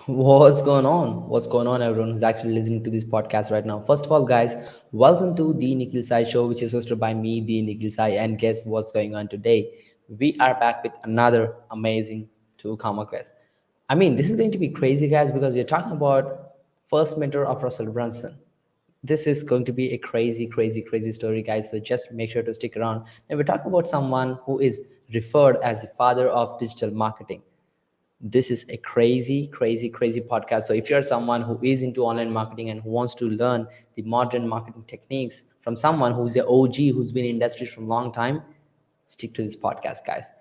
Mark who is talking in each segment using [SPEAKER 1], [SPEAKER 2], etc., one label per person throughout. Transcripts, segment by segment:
[SPEAKER 1] What's going on? What's going on, everyone who's actually listening to this podcast right now? First of all, guys, welcome to the Nikhil Sai Show, which is hosted by me, the Nikhil Sai. And guess what's going on today? We are back with another amazing two comma quest. I mean, this is going to be crazy, guys, because we're talking about first mentor of Russell Brunson. This is going to be a crazy story, guys. So just make sure to stick around. And we're talking about someone who is referred as the father of digital marketing. This is a crazy podcast. So if you're someone who is into online marketing and who wants to learn the modern marketing techniques from someone who's an OG who's been in industry from a long time, stick to this podcast, guys.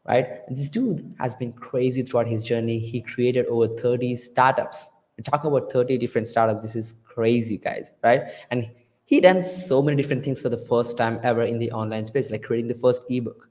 [SPEAKER 1] Right? And this dude has been crazy throughout his journey. He created over 30 startups. We're talking about 30 different startups. This is crazy, guys, right? And he done so many different things for the first time ever in the online space, like creating the first ebook.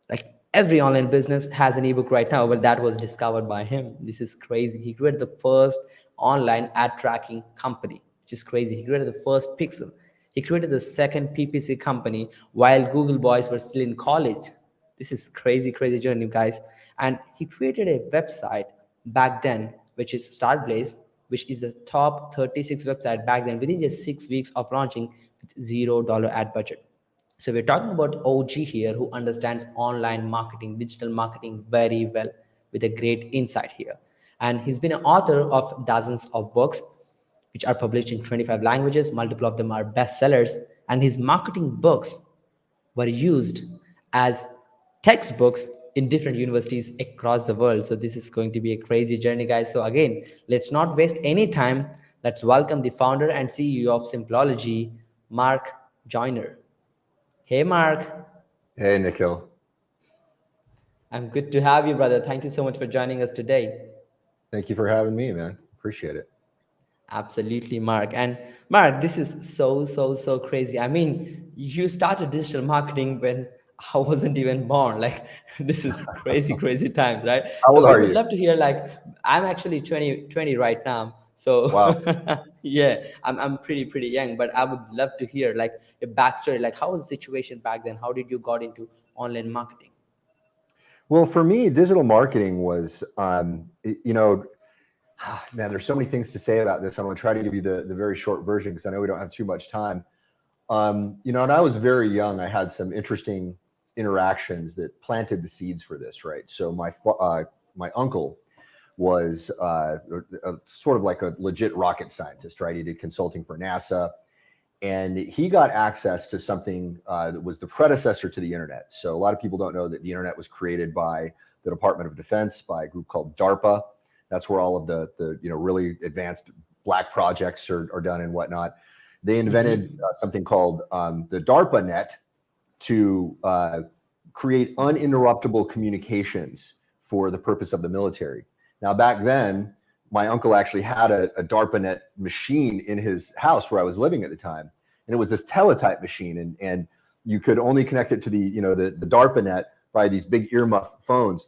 [SPEAKER 1] Like every online business has an ebook right now, but that was discovered by him. This is crazy. He created the first online ad tracking company, which is crazy. He created the first pixel. He created the second PPC company while Google boys were still in college. This is crazy journey, guys. And he created a website back then, which is Starblaze, which is the top 36 website back then within just 6 weeks of launching with $0 ad budget. So we're talking about OG here who understands online marketing, digital marketing very well with a great insight here. And he's been an author of dozens of books which are published in 25 languages. Multiple of them are bestsellers. And his marketing books were used as textbooks in different universities across the world. So this is going to be a crazy journey, guys. So again, let's not waste any time. Let's welcome the founder and CEO of Simplology, Mark Joyner. Hey, Mark.
[SPEAKER 2] Hey, Nikhil.
[SPEAKER 1] I'm good to have you, brother. Thank you so much for joining us today.
[SPEAKER 2] Thank you for having me, man. Appreciate it.
[SPEAKER 1] Absolutely, Mark. And Mark, this is so crazy. I mean, you started digital marketing when I wasn't even born. Like, this is crazy times, right?
[SPEAKER 2] How
[SPEAKER 1] So
[SPEAKER 2] old
[SPEAKER 1] we
[SPEAKER 2] are
[SPEAKER 1] would
[SPEAKER 2] you?
[SPEAKER 1] love to hear, like, I'm actually 20 right now. So
[SPEAKER 2] Wow.
[SPEAKER 1] yeah, I'm pretty young, but I would love to hear like a backstory. Like, how was the situation back then? How did you got into online marketing?
[SPEAKER 2] Well, for me, digital marketing was, man, there's so many things to say about this. I'm going to try to give you the very short version because I know we don't have too much time. And I was very young. I had some interesting interactions that planted the seeds for this, right? So my uncle was sort of like a legit rocket scientist, right? He did consulting for NASA. And he got access to something that was the predecessor to the internet. So a lot of people don't know that the internet was created by the Department of Defense, by a group called DARPA. That's where all of the really advanced black projects are done and whatnot. They invented
[SPEAKER 1] Mm-hmm.
[SPEAKER 2] something called the DARPA net to create uninterruptible communications for the purpose of the military. Now, back then, my uncle actually had a DARPANET machine in his house where I was living at the time, and it was this teletype machine, and you could only connect it to the DARPANET by these big earmuff phones.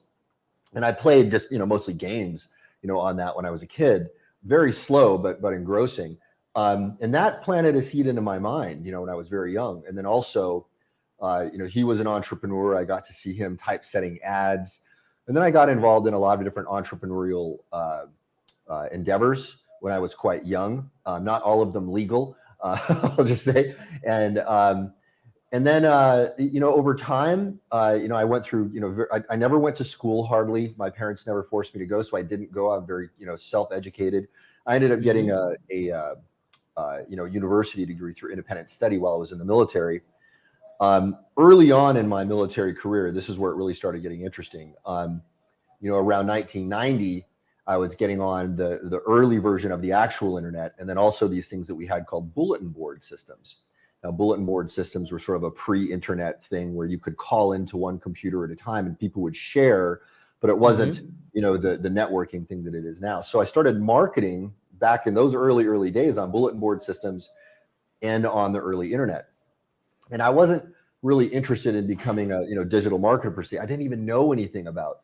[SPEAKER 2] And I played just mostly games on that when I was a kid, very slow but engrossing, and that planted a seed into my mind when I was very young. And then also, he was an entrepreneur. I got to see him typesetting ads, and then I got involved in a lot of different entrepreneurial endeavors when I was quite young. Not all of them legal, I'll just say. And then over time, I went through. I never went to school hardly. My parents never forced me to go, so I didn't go. I'm very self-educated. I ended up getting
[SPEAKER 1] Mm-hmm.
[SPEAKER 2] a university degree through independent study while I was in the military. Early on in my military career, this is where it really started getting interesting. Around 1990. I was getting on the early version of the actual internet, and then also these things that we had called bulletin board systems. Now, bulletin board systems were sort of a pre-internet thing where you could call into one computer at a time and people would share, but it wasn't,
[SPEAKER 1] Mm-hmm.
[SPEAKER 2] the networking thing that it is now. So I started marketing back in those early days on bulletin board systems and on the early internet. And I wasn't really interested in becoming a digital marketer per se. I didn't even know anything about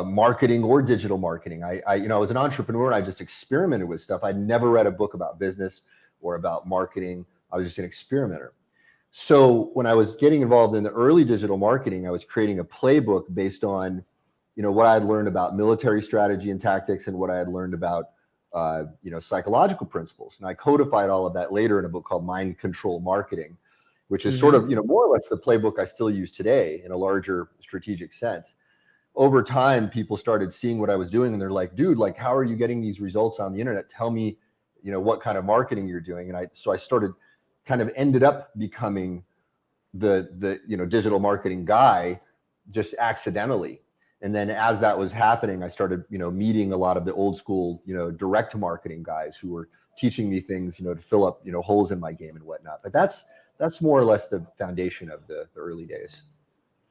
[SPEAKER 2] marketing or digital marketing. I was an entrepreneur and I just experimented with stuff. I'd never read a book about business or about marketing. I was just an experimenter. So when I was getting involved in the early digital marketing, I was creating a playbook based on, what I had learned about military strategy and tactics and what I had learned about, psychological principles. And I codified all of that later in a book called Mind Control Marketing, which is sort of, more or less the playbook I still use today in a larger strategic sense. Over time, people started seeing what I was doing and they're like, dude, like, how are you getting these results on the internet? Tell me, what kind of marketing you're doing. And so I started kind of ended up becoming the digital marketing guy just accidentally. And then as that was happening, I started, meeting a lot of the old school, direct marketing guys who were teaching me things, to fill up, holes in my game and whatnot. But that's more or less the foundation of the early days.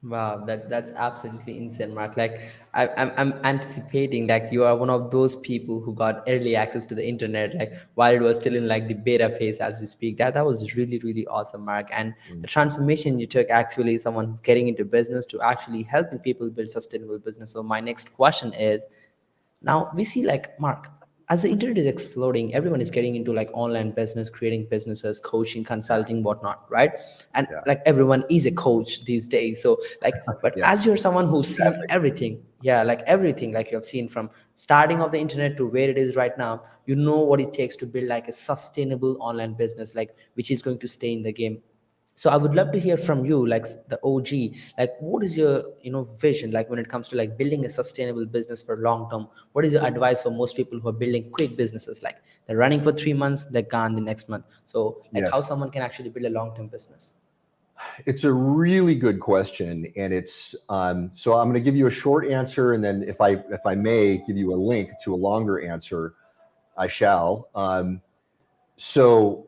[SPEAKER 1] Wow, that's absolutely insane, Mark. Like I'm anticipating that you are one of those people who got early access to the internet, like while it was still in like the beta phase as we speak. That was really, really awesome, Mark. And the transformation you took, actually someone who's getting into business to actually helping people build sustainable business. So my next question is, now we see like, Mark, as the internet is exploding, everyone is getting into like online business, creating businesses, coaching, consulting, whatnot, right? And
[SPEAKER 2] Yeah.
[SPEAKER 1] like everyone is a coach these days. So like, but as
[SPEAKER 2] Yes.
[SPEAKER 1] you're someone who's seen
[SPEAKER 2] Exactly.
[SPEAKER 1] everything, yeah, like everything, like you have seen from starting of the internet to where it is right now, you know what it takes to build like a sustainable online business, like which is going to stay in the game. So I would love to hear from you, like the OG, like what is your vision, like when it comes to like building a sustainable business for long term? What is your advice for most people who are building quick businesses, like they're running for 3 months, they're gone the next month? So like how
[SPEAKER 2] Yes.
[SPEAKER 1] someone can actually build a long term business?
[SPEAKER 2] It's a really good question, and it's so I'm going to give you a short answer, and then if I may give you a link to a longer answer, I shall. So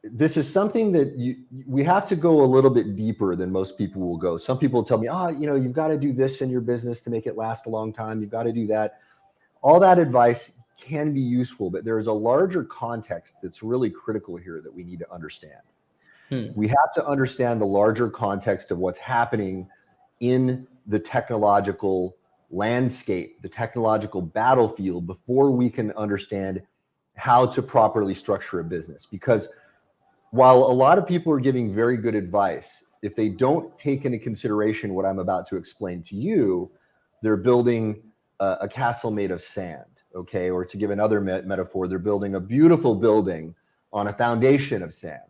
[SPEAKER 2] this is something that we have to go a little bit deeper than most people will go. Some people tell me, you've got to do this in your business to make it last a long time. You've got to do that. All that advice can be useful, but there is a larger context that's really critical here that we need to understand. We have to understand the larger context of what's happening in the technological landscape, the technological battlefield, before we can understand how to properly structure a business. Because while a lot of people are giving very good advice, if they don't take into consideration what I'm about to explain to you, they're building a castle made of sand, okay? Or to give another metaphor, they're building a beautiful building on a foundation of sand,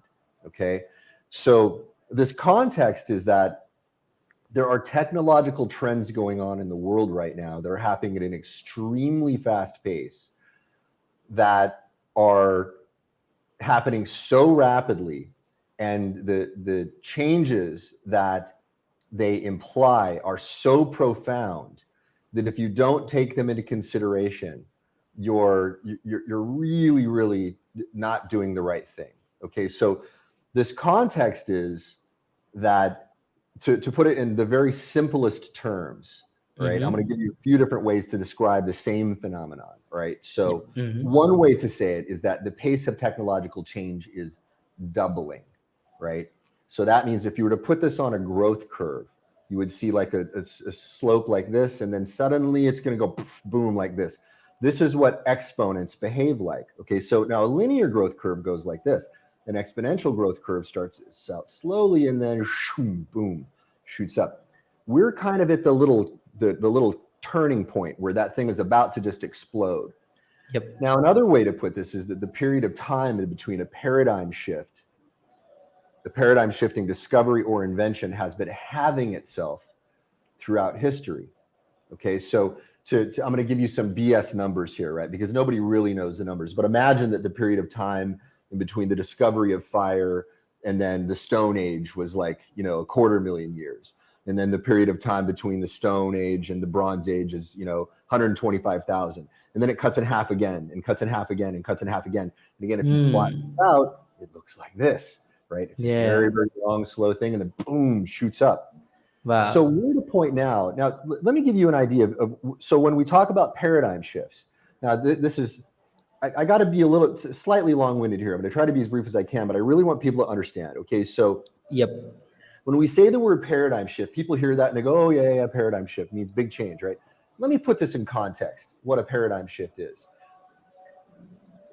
[SPEAKER 2] okay? So this context is that there are technological trends going on in the world right now that are happening at an extremely fast pace, that are happening so rapidly, and the changes that they imply are so profound that if you don't take them into consideration, you're really, really not doing the right thing. Okay, so this context is that, to put it in the very simplest terms, right? I'm going to give you a few different ways to describe the same phenomenon, right? So one way to say it is that the pace of technological change is doubling, right? So that means if you were to put this on a growth curve, you would see like a slope like this, and then suddenly it's going to go poof, boom like this. This is what exponents behave like. Okay, so now a linear growth curve goes like this. An exponential growth curve starts out slowly and then shoom, boom, shoots up. We're kind of at the little turning point where that thing is about to just explode.
[SPEAKER 1] Yep.
[SPEAKER 2] Now, another way to put this is that the period of time in between a paradigm shift, the paradigm shifting discovery or invention, has been having itself throughout history. Okay, so I'm going to give you some BS numbers here, right? Because nobody really knows the numbers. But imagine that the period of time in between the discovery of fire and then the Stone Age was like, 250,000 years. And then the period of time between the Stone Age and the Bronze Age is, 125,000. And then it cuts in half again, and cuts in half again, and cuts in half again. And again, if you plot it out, it looks like this, right? It's this very,
[SPEAKER 1] Yeah.
[SPEAKER 2] very long, slow thing, and then boom, shoots up. So
[SPEAKER 1] Wow.
[SPEAKER 2] we're at a point now. Now, let me give you an idea of so when we talk about paradigm shifts, now this is, I got to be a little slightly long-winded here. I'm going to try to be as brief as I can, but I really want people to understand. Okay, so
[SPEAKER 1] Yep.
[SPEAKER 2] when we say the word paradigm shift, people hear that and they go, oh yeah, paradigm shift means big change, right? Let me put this in context, what a paradigm shift is.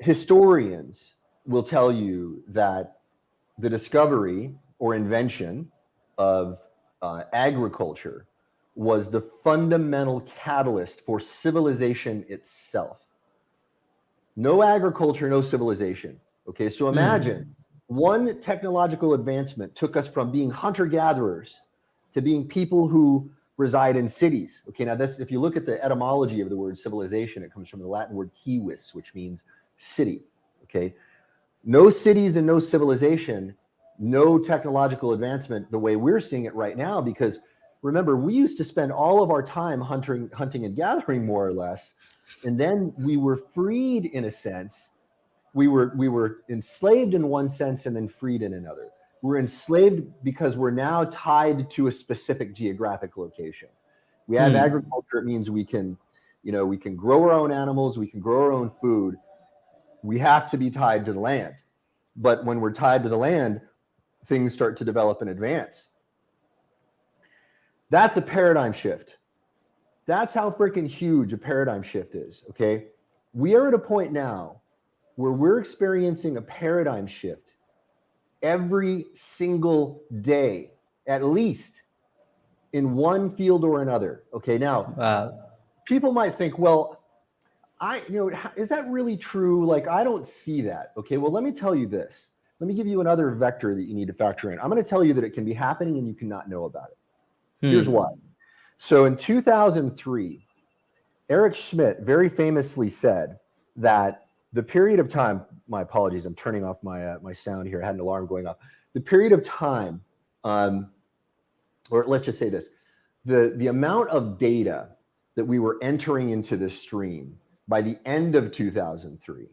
[SPEAKER 2] Historians will tell you that the discovery or invention of agriculture was the fundamental catalyst for civilization itself. No agriculture, no civilization. Okay, so imagine one technological advancement took us from being hunter-gatherers to being people who reside in cities. Okay, now this, if you look at the etymology of the word civilization, it comes from the Latin word civis, which means city. Okay, no cities and no civilization, no technological advancement the way we're seeing it right now, because remember, we used to spend all of our time hunting and gathering, more or less, and then we were freed in a sense. We were enslaved in one sense and then freed in another. We're enslaved because we're now tied to a specific geographic location. We have agriculture. It means we can grow our own animals, we can grow our own food. We have to be tied to the land. But when we're tied to the land, things start to develop and advance. That's a paradigm shift. That's how freaking huge a paradigm shift is, okay? We are at a point now where we're experiencing a paradigm shift every single day, at least in one field or another. Okay, now, people might think, well, is that really true? Like, I don't see that. Okay, well, let me tell you this. Let me give you another vector that you need to factor in. I'm going to tell you that it can be happening and you cannot know about it. Here's why. So in 2003, Eric Schmidt very famously said that the period of time, my apologies, I'm turning off my sound here. I had an alarm going off. The period of time, or let's just say this, the amount of data that we were entering into this stream by the end of 2003,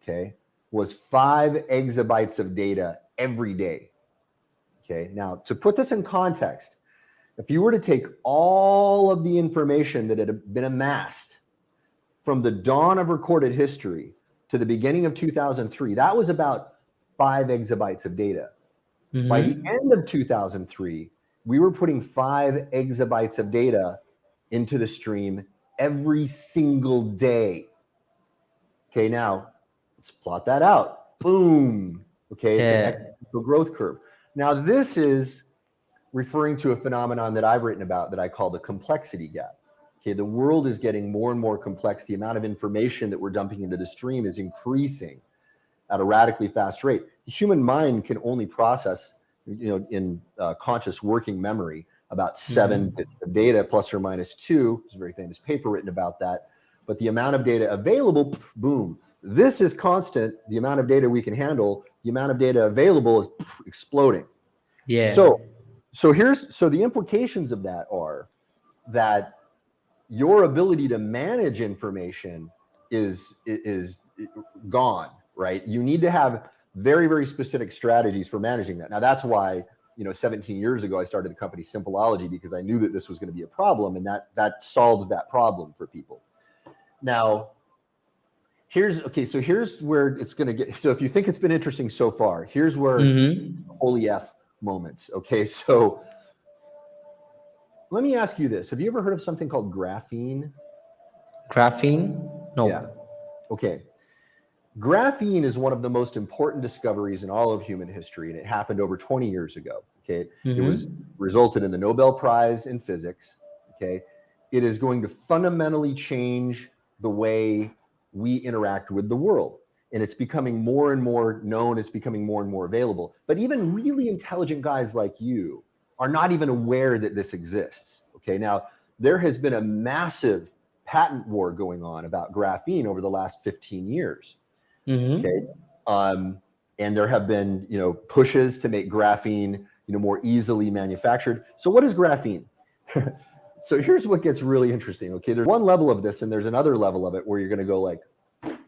[SPEAKER 2] okay, was 5 exabytes of data every day. Okay, now to put this in context, if you were to take all of the information that had been amassed from the dawn of recorded history to the beginning of 2003, that was about 5 exabytes of data. By the end of 2003, we were putting 5 exabytes of data into the stream every single day. Okay, now let's plot that out. Boom. Okay, it's an exponential growth curve. Now, this is referring to a phenomenon that I've written about that I call the complexity gap. Okay, the world is getting more and more complex. The amount of information that we're dumping into the stream is increasing at a radically fast rate. The human mind can only process, in conscious working memory, about 7 bits of data, plus or minus 2. There's a very famous paper written about that. But the amount of data available, boom, this is constant. The amount of data we can handle, the amount of data available is exploding.
[SPEAKER 1] Yeah.
[SPEAKER 2] So the implications of that are that your ability to manage information is gone, right? You need to have very, very specific strategies for managing that. Now, that's why, 17 years ago, I started the company Simpleology, because I knew that this was going to be a problem, and that solves that problem for people. Now, here's where it's going to get. So if you think it's been interesting so far, here's where holy F moments. Okay, so let me ask you this. Have you ever heard of something called graphene?
[SPEAKER 1] Graphene? No.
[SPEAKER 2] Yeah. Okay. Graphene is one of the most important discoveries in all of human history, and it happened over 20 years ago. Okay. It was resulted in the Nobel Prize in physics. Okay. It is going to fundamentally change the way we interact with the world. And it's becoming more and more known. It's becoming more and more available. But even really intelligent guys like you are not even aware that this exists. Okay. Now, there has been a massive patent war going on about graphene over the last 15 years. Okay. And there have been, pushes to make graphene, more easily manufactured. So what is graphene? So here's what gets really interesting. Okay. There's one level of this and there's another level of it where you're going to go like,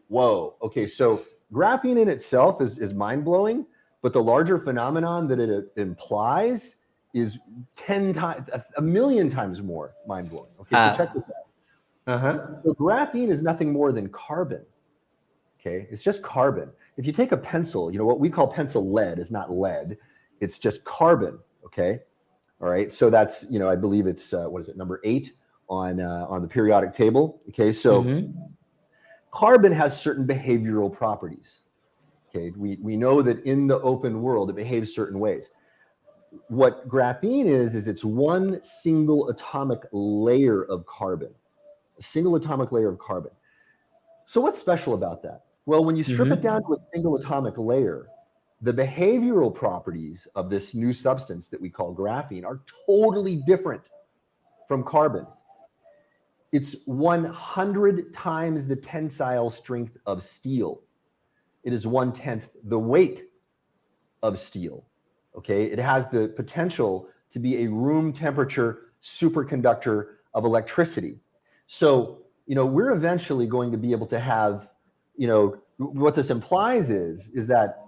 [SPEAKER 2] whoa. Okay. So graphene in itself is mind blowing, but the larger phenomenon that it implies is 10 times, a million times more mind blowing. Okay. So check this out. So graphene is nothing more than carbon. Okay, it's just carbon. If you take a pencil, what we call pencil lead is not lead, it's just carbon. Okay, all right. So that's I believe it's what is it, number 8 on the periodic table. Okay, so carbon has certain behavioral properties. Okay, we know that in the open world it behaves certain ways. what graphene is it's one single atomic layer of carbon, a single atomic layer of carbon. So what's special about that? Well, when you strip it down to a single atomic layer, the behavioral properties of this new substance that we call graphene are totally different from carbon. It's 100 times the tensile strength of steel. It is 1/10 the weight of steel. Okay, it has the potential to be a room temperature superconductor of electricity. So, we're eventually going to be able to have, what this implies is that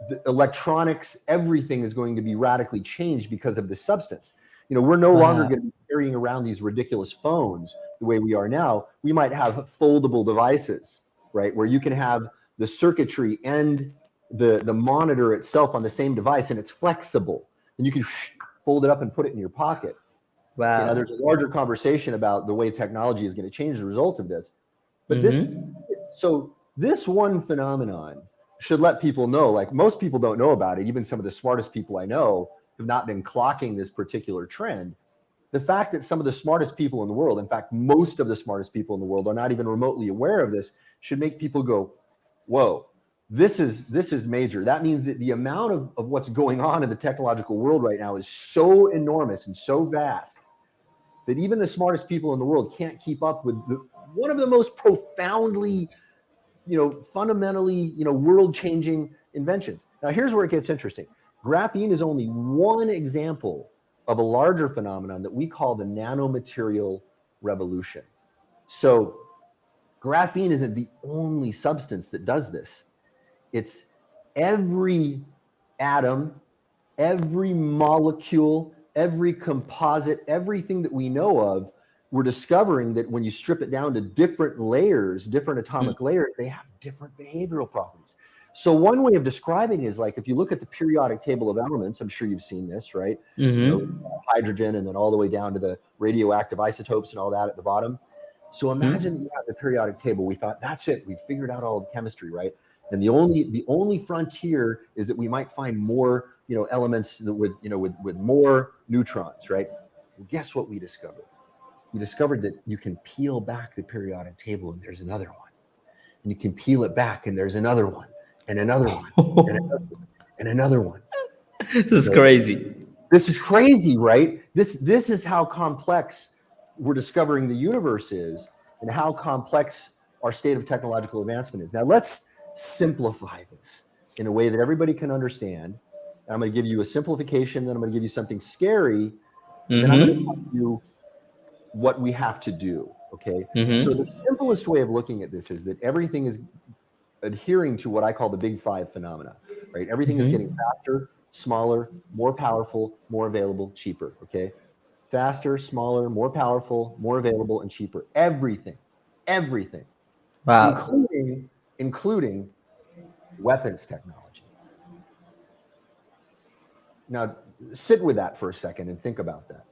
[SPEAKER 2] the electronics, everything is going to be radically changed because of this substance. We're no longer going to be carrying around these ridiculous phones the way we are now. We might have foldable devices, right, where you can have the circuitry and the monitor itself on the same device, and it's flexible, and you can fold it up and put it in your pocket.
[SPEAKER 1] Wow.
[SPEAKER 2] There's a larger conversation about the way technology is going to change as a result of this. But this one phenomenon should let people know, like most people don't know about it. Even some of the smartest people I know have not been clocking this particular trend. The fact that some of the smartest people in the world, in fact, most of the smartest people in the world are not even remotely aware of this, should make people go, whoa, this is major. That means that the amount of what's going on in the technological world right now is so enormous and so vast that even the smartest people in the world can't keep up with one of the most profoundly, fundamentally, world-changing inventions. Now, here's where it gets interesting. Graphene is only one example of a larger phenomenon that we call the nanomaterial revolution. So graphene isn't the only substance that does this. It's every atom, every molecule, every composite, everything that we know of. We're discovering that when you strip it down to different layers, different atomic layers, they have different behavioral properties. So one way of describing it is like, if you look at the periodic table of elements, I'm sure you've seen this, right? Hydrogen, and then all the way down to the radioactive isotopes and all that at the bottom. So imagine that you have the periodic table. We thought, that's it. We figured out all of chemistry, right? And the only frontier is that we might find more, elements with more neutrons, right? Well, guess what we discovered? We discovered that you can peel back the periodic table and there's another one. And you can peel it back and there's another one, and another one, and another one, and another one.
[SPEAKER 1] This is crazy.
[SPEAKER 2] This is crazy, right? This is how complex we're discovering the universe is, and how complex our state of technological advancement is. Now, let's simplify this in a way that everybody can understand. And I'm going to give you a simplification, then I'm going to give you something scary, and then I'm going to tell you what we have to do, okay? So the simplest way of looking at this is that everything is adhering to what I call the big five phenomena, right? Everything is getting faster, smaller, more powerful, more available, cheaper, okay? Faster, smaller, more powerful, more available, and cheaper. Everything.
[SPEAKER 1] Wow.
[SPEAKER 2] Including weapons technology. Now, sit with that for a second and think about that.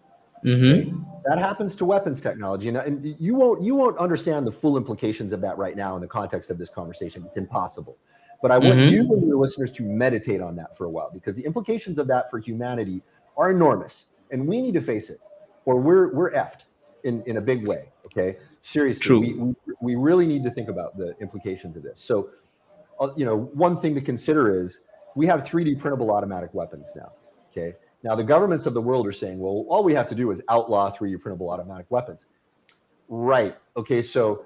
[SPEAKER 2] Okay? That happens to weapons technology, and you won't understand the full implications of that right now in the context of this conversation. It's impossible. But I want you and your listeners to meditate on that for a while, because the implications of that for humanity are enormous, and we need to face it, or we're effed in a big way. Okay, seriously,
[SPEAKER 1] True.
[SPEAKER 2] we really need to think about the implications of this. So, one thing to consider is we have 3D printable automatic weapons now. Okay. Now, the governments of the world are saying, well, all we have to do is outlaw 3D printable automatic weapons. Right. Okay. So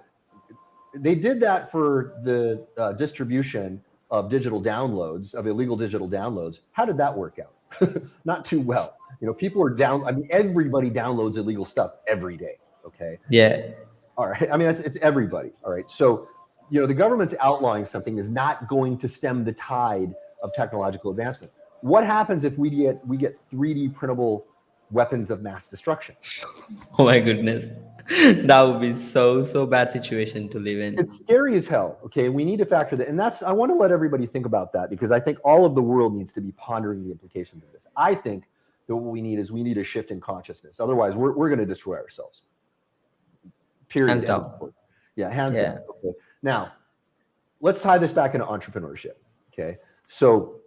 [SPEAKER 2] they did that for the distribution of digital downloads, of illegal digital downloads. How did that work out? Not too well. People are everybody downloads illegal stuff every day. Okay.
[SPEAKER 1] Yeah.
[SPEAKER 2] All right. I mean, it's everybody. All right. So, the government's outlawing something is not going to stem the tide of technological advancement. What happens if we get 3D printable weapons of mass destruction?
[SPEAKER 1] Oh my goodness. That would be so bad situation to live in.
[SPEAKER 2] It's scary as hell. Okay, we need to factor that, and I want to let everybody think about that, because I think all of the world needs to be pondering the implications of this. I think that what we need a shift in consciousness. Otherwise, we're going to destroy ourselves. Period.
[SPEAKER 1] Hands down.
[SPEAKER 2] Yeah, hands down. Okay. Now, let's tie this back into entrepreneurship. Okay, so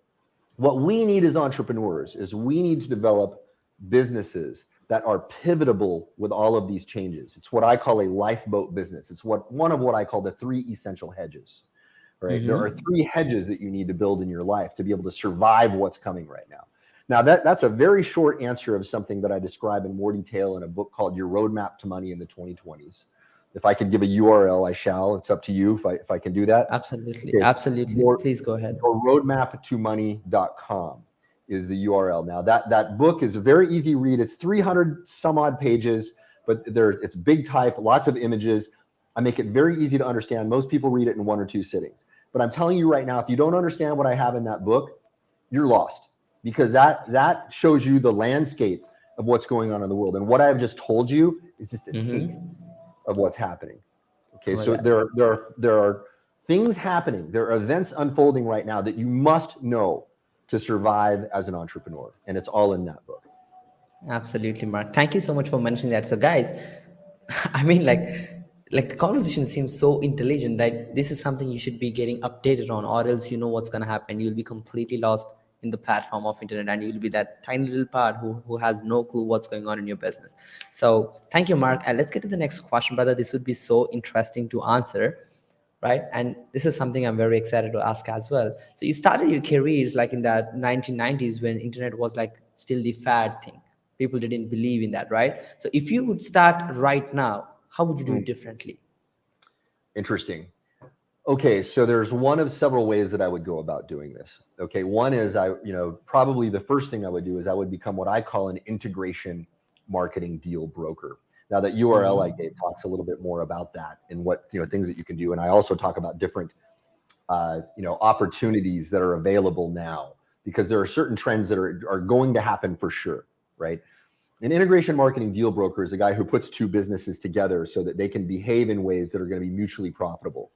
[SPEAKER 2] What we need as entrepreneurs is we need to develop businesses that are pivotable with all of these changes. It's what I call a lifeboat business. It's one of what I call the 3 essential hedges, right? There are 3 hedges that you need to build in your life to be able to survive what's coming right now. Now, that's a very short answer of something that I describe in more detail in a book called Your Roadmap to Money in the 2020s. If I could give a URL, I shall. It's up to you if I can do that.
[SPEAKER 1] Absolutely.
[SPEAKER 2] It's
[SPEAKER 1] Absolutely. Please go ahead.
[SPEAKER 2] yourroadmaptomoney.com is the URL. Now, that book is a very easy read. It's 300 some odd pages, but it's big type, lots of images. I make it very easy to understand. Most people read it in 1 or 2 sittings. But I'm telling you right now, if you don't understand what I have in that book, you're lost, because that shows you the landscape of what's going on in the world. And what I've just told you is just a taste of what's happening. Okay, so there are things happening. There are events unfolding right now that you must know to survive as an entrepreneur. And it's all in that book.
[SPEAKER 1] Absolutely, Mark. Thank you so much for mentioning that. So, guys, I mean, like the conversation seems so intelligent that this is something you should be getting updated on, or else you know what's gonna happen. You'll be completely lost in the platform of internet, and you'll be that tiny little part who has no clue what's going on in your business. So, thank you, Mark. And let's get to the next question, brother. This would be so interesting to answer, right? And this is something I'm very excited to ask as well. So you started your careers like in the 1990s when internet was like still the fad thing. People didn't believe in that, right? So if you would start right now, how would you do it differently?
[SPEAKER 2] Interesting. Okay, so there's one of several ways that I would go about doing this. Okay, one is probably the first thing I would do is I would become what I call an integration marketing deal broker. Now, that URL I gave talks a little bit more about that and what things that you can do, and I also talk about different opportunities that are available now, because there are certain trends that are going to happen for sure, right? An integration marketing deal broker is a guy who puts 2 businesses together so that they can behave in ways that are going to be mutually profitable.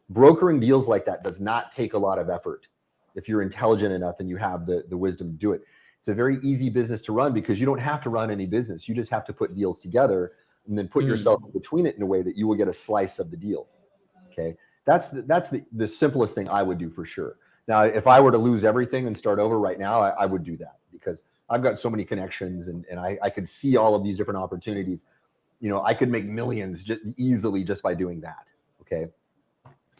[SPEAKER 2] Brokering deals like that does not take a lot of effort if you're intelligent enough and you have the wisdom to do it. It's a very easy business to run because you don't have to run any business. You just have to put deals together and then put yourself between it in a way that you will get a slice of the deal. Okay, that's the simplest thing I would do for sure. Now, if I were to lose everything and start over right now, I would do that because I've got so many connections and I could see all of these different opportunities. I could make millions easily just by doing that. Okay.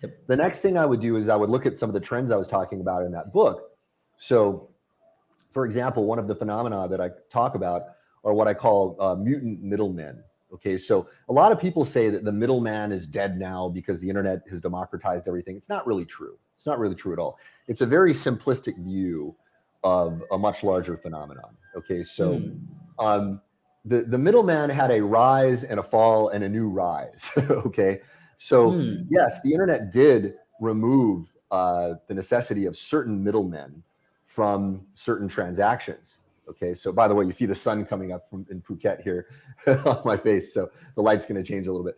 [SPEAKER 1] Yep.
[SPEAKER 2] The next thing I would do is I would look at some of the trends I was talking about in that book. So, for example, one of the phenomena that I talk about are what I call mutant middlemen. Okay, so a lot of people say that the middleman is dead now because the internet has democratized everything. It's not really true. It's not really true at all. It's a very simplistic view of a much larger phenomenon. Okay, so the middleman had a rise and a fall and a new rise. Okay, so yes, the internet did remove the necessity of certain middlemen from certain transactions. Okay, so by the way, you see the sun coming up in Phuket here on my face, so the light's going to change a little bit.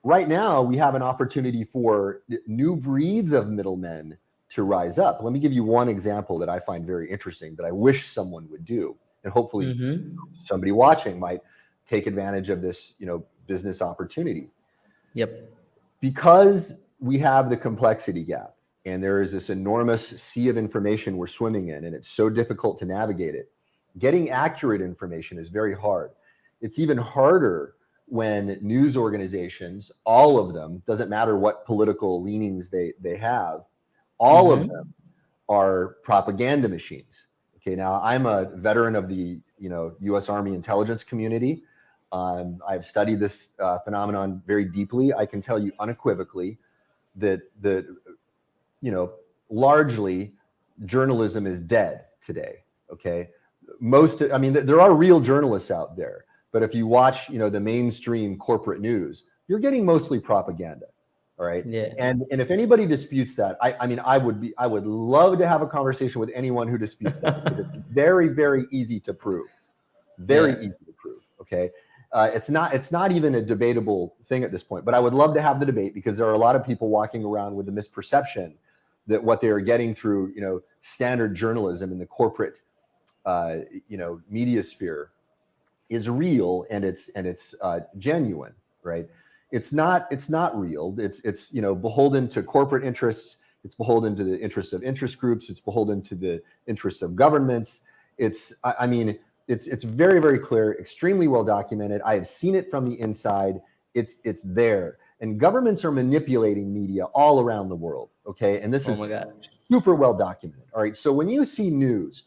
[SPEAKER 2] Right now, we have an opportunity for new breeds of middlemen to rise up. Let me give you one example that I find very interesting that I wish someone would do, and hopefully somebody watching might take advantage of this, business opportunity.
[SPEAKER 1] Yep.
[SPEAKER 2] Because we have the complexity gap, and there is this enormous sea of information we're swimming in, and it's so difficult to navigate it. Getting accurate information is very hard. It's even harder when news organizations, all of them, doesn't matter what political leanings they have, all of them are propaganda machines. Okay, now I'm a veteran of the U.S. Army intelligence community. I've studied this phenomenon very deeply. I can tell you unequivocally that largely journalism is dead today. Okay, there are real journalists out there, but if you watch the mainstream corporate news, you're getting mostly propaganda. All right.
[SPEAKER 1] Yeah.
[SPEAKER 2] And if anybody disputes that, I would love to have a conversation with anyone who disputes that, because it's very, very easy to prove. Very easy to prove. Okay. It's not even a debatable thing at this point, but I would love to have the debate, because there are a lot of people walking around with the misperception that what they are getting through, standard journalism in the corporate, media sphere is real and it's genuine, right? It's not real. It's beholden to corporate interests It's beholden to the interests of interest groups. It's beholden to the interests of governments. I mean, it's very, very clear, extremely well documented. I have seen it from the inside. It's there. And governments are manipulating media all around the world, okay? And this
[SPEAKER 1] Oh
[SPEAKER 2] is
[SPEAKER 1] my God.
[SPEAKER 2] super well documented, all right? So when you see news,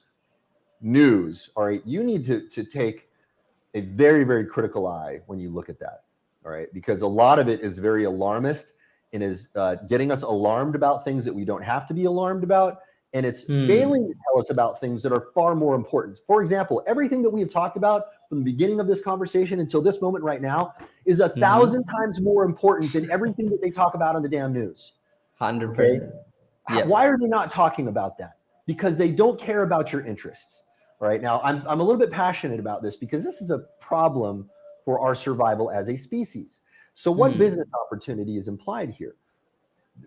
[SPEAKER 2] all right, you need to take a very, very critical eye when you look at that, all right? Because a lot of it is very alarmist and is getting us alarmed about things that we don't have to be alarmed about. And it's failing to tell us about things that are far more important. For example, everything that we have talked about from the beginning of this conversation until this moment right now is 1,000 times more important than everything that they talk about on the damn news.
[SPEAKER 1] 100%. Yep.
[SPEAKER 2] Why are they not talking about that? Because they don't care about your interests. All right. Now, I'm a little bit passionate about this because this is a problem for our survival as a species. So what business opportunity is implied here?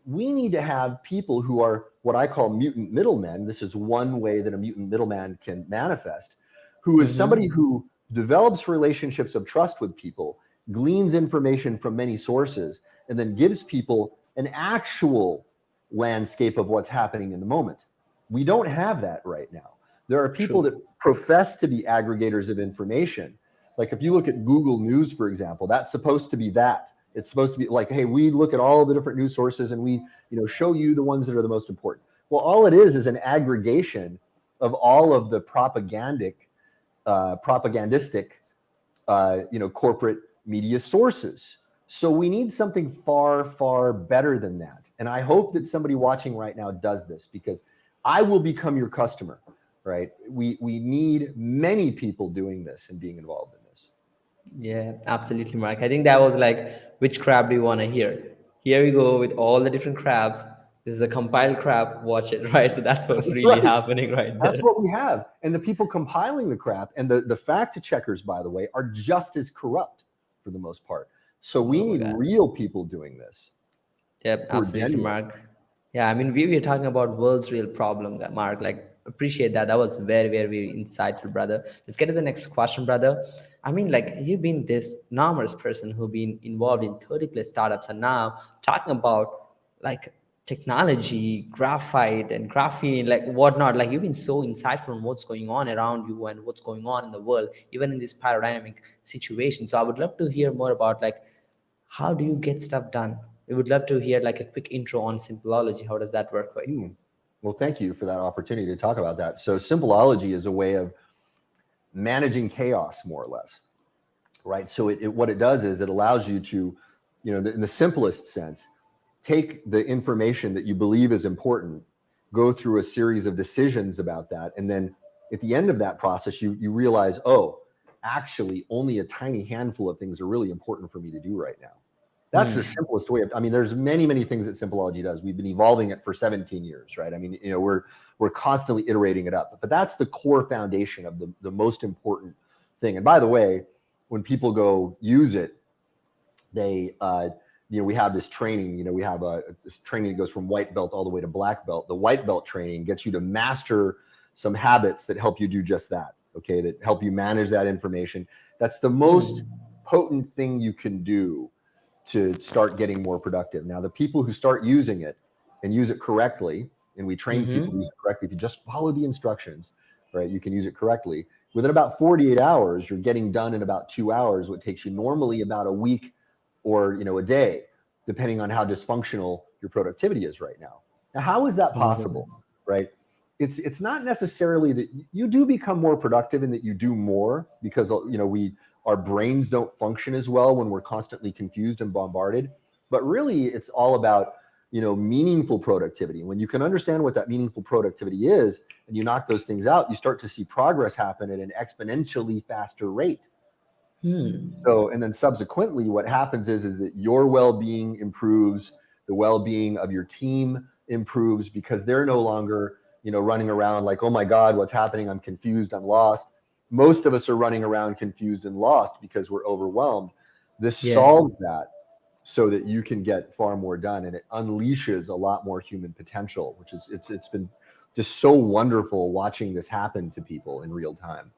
[SPEAKER 2] We need to have people who are what I call mutant middlemen. This is one way that a mutant middleman can manifest, who is somebody who develops relationships of trust with people, gleans information from many sources, and then gives people an actual landscape of what's happening in the moment. We don't have that right now. There are people that profess to be aggregators of information. Like if you look at Google News, for example, that's supposed to be that. It's supposed to be like, hey, we look at all the different news sources and we, show you the ones that are the most important. Well, all it is an aggregation of all of the propagandistic, corporate media sources. So we need something far, far better than that. And I hope that somebody watching right now does this because I will become your customer, right? We need many people doing this and being involved in this.
[SPEAKER 1] Yeah, absolutely, Mark. I think that was like, which crab do you want to hear? Here we go with all the different crabs. This is a compiled crab. Watch it, right? So that's what's really
[SPEAKER 2] Right.
[SPEAKER 1] happening right
[SPEAKER 2] That's
[SPEAKER 1] there.
[SPEAKER 2] what we have. And the people compiling the crap and the fact checkers, by the way, are just as corrupt for the most part. So we
[SPEAKER 1] Oh my
[SPEAKER 2] need
[SPEAKER 1] God.
[SPEAKER 2] real people doing this.
[SPEAKER 1] Yep,
[SPEAKER 2] Who are
[SPEAKER 1] absolutely,
[SPEAKER 2] genuine.
[SPEAKER 1] Mark. Yeah, I mean, we were talking about world's real problem, Mark. Like, appreciate that. That was very, very, very insightful, brother. Let's get to the next question, brother. I mean, like, you've been this enormous person who've been involved in 30 plus startups, and now talking about like technology, graphite, and graphene, like whatnot. Like, you've been so insightful on what's going on around you and what's going on in the world, even in this paradigmic situation. So, I would love to hear more about like how do you get stuff done? We would love to hear like a quick intro on Simpleology. How does that work for you?
[SPEAKER 2] Well, thank you for that opportunity to talk about that. So Simpleology is a way of managing chaos, more or less, right? So what it does is it allows you to, in the simplest sense, take the information that you believe is important, go through a series of decisions about that, and then at the end of that process, you realize, oh, actually, only a tiny handful of things are really important for me to do right now. That's the simplest way. There's many, many things that Simpleology does. We've been evolving it for 17 years, right? We're constantly iterating it up. But that's the core foundation of the most important thing. And by the way, when people go use it, they, we have this training. We have this training that goes from white belt all the way to black belt. The white belt training gets you to master some habits that help you do just that. Okay, that help you manage that information. That's the most potent thing you can do to start getting more productive. Now, the people who start using it and use it correctly, and we train people to use it correctly, if you just follow the instructions, right, you can use it correctly. Within about 48 hours, you're getting done in about 2 hours, what takes you normally about a week or a day, depending on how dysfunctional your productivity is right now. Now, how is that possible, right? It's not necessarily that you do become more productive and that you do more because our brains don't function as well when we're constantly confused and bombarded. But really, it's all about meaningful productivity. When you can understand what that meaningful productivity is, and you knock those things out, you start to see progress happen at an exponentially faster rate. So, and then subsequently, what happens is that your well-being improves, the well-being of your team improves because they're no longer running around like, oh my God, what's happening? I'm confused. I'm lost. Most of us are running around confused and lost because we're overwhelmed. This solves that so that you can get far more done, and it unleashes a lot more human potential, which is it's been just so wonderful watching this happen to people in real time.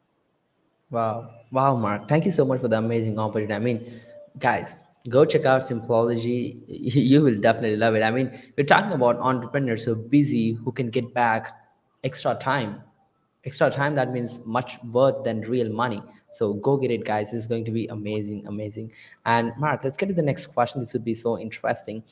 [SPEAKER 1] Wow, Mark. Thank you so much for the amazing opportunity. I mean, guys, Go check out Sympology. You will definitely love it. I mean, we're talking about entrepreneurs who are busy, who can get back extra time. Extra time that means much worth than real money. So go get it, guys. This is going to be amazing, amazing. And Mark, let's get to the next question. This would be so interesting.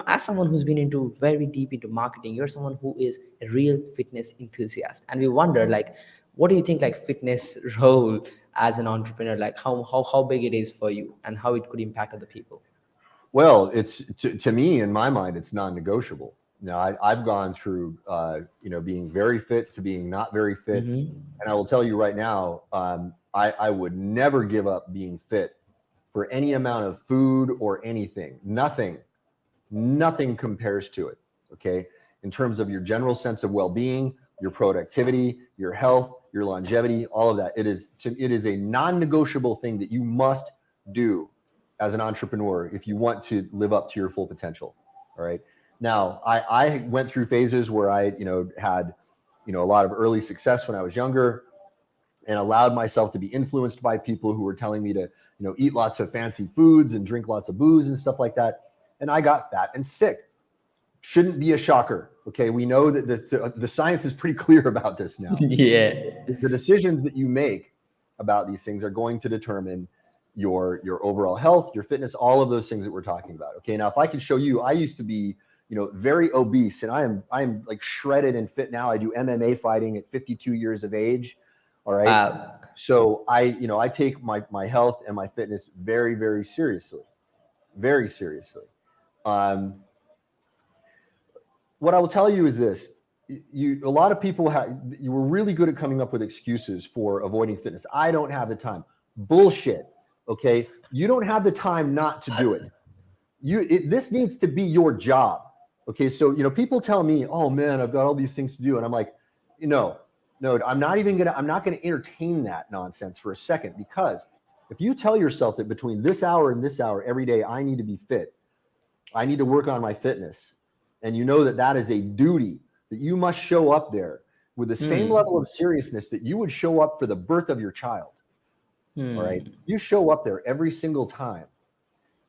[SPEAKER 1] As someone who's been into very deep into marketing, you're someone who is a real fitness enthusiast, and we wonder, like, what do you think, like, fitness role as an entrepreneur, like how big it is for you and how it could impact other people?
[SPEAKER 2] Well, it's to me, in my mind, it's non-negotiable. Now, I've gone through, being very fit to being not very fit,
[SPEAKER 1] Mm-hmm.
[SPEAKER 2] and I will tell you right now, I would never give up being fit for any amount of food or anything. Nothing compares to it. Okay, in terms of your general sense of well-being, your productivity, your health, your longevity, all of that. It is a non-negotiable thing that you must do as an entrepreneur if you want to live up to your full potential. All right. Now, I went through phases where I, had, a lot of early success when I was younger, and allowed myself to be influenced by people who were telling me to, eat lots of fancy foods and drink lots of booze and stuff like that. And I got fat and sick. Shouldn't be a shocker. Okay. We know that the science is pretty clear about this now.
[SPEAKER 1] Yeah.
[SPEAKER 2] The decisions that you make about these things are going to determine your overall health, your fitness, all of those things that we're talking about. Okay. Now, if I can show you, I used to be, very obese, and I am like shredded and fit now. I do MMA fighting at 52 years of age. All right.
[SPEAKER 1] Wow.
[SPEAKER 2] So I take my health and my fitness very, very seriously, very seriously. Um, what I will tell you is this: a lot of people you were really good at coming up with excuses for avoiding fitness. I don't have the time. Bullshit. Okay, you don't have the time not to do it. This needs to be your job. Okay, so people tell me, "Oh man, I've got all these things to do," and I'm like, no, I'm not gonna entertain that nonsense for a second, because if you tell yourself that between this hour and this hour every day I need to be fit, I need to work on my fitness, and you know that that is a duty, that you must show up there with the same
[SPEAKER 1] Hmm.
[SPEAKER 2] level of seriousness that you would show up for the birth of your child. All right,
[SPEAKER 1] Hmm.
[SPEAKER 2] you show up there every single time,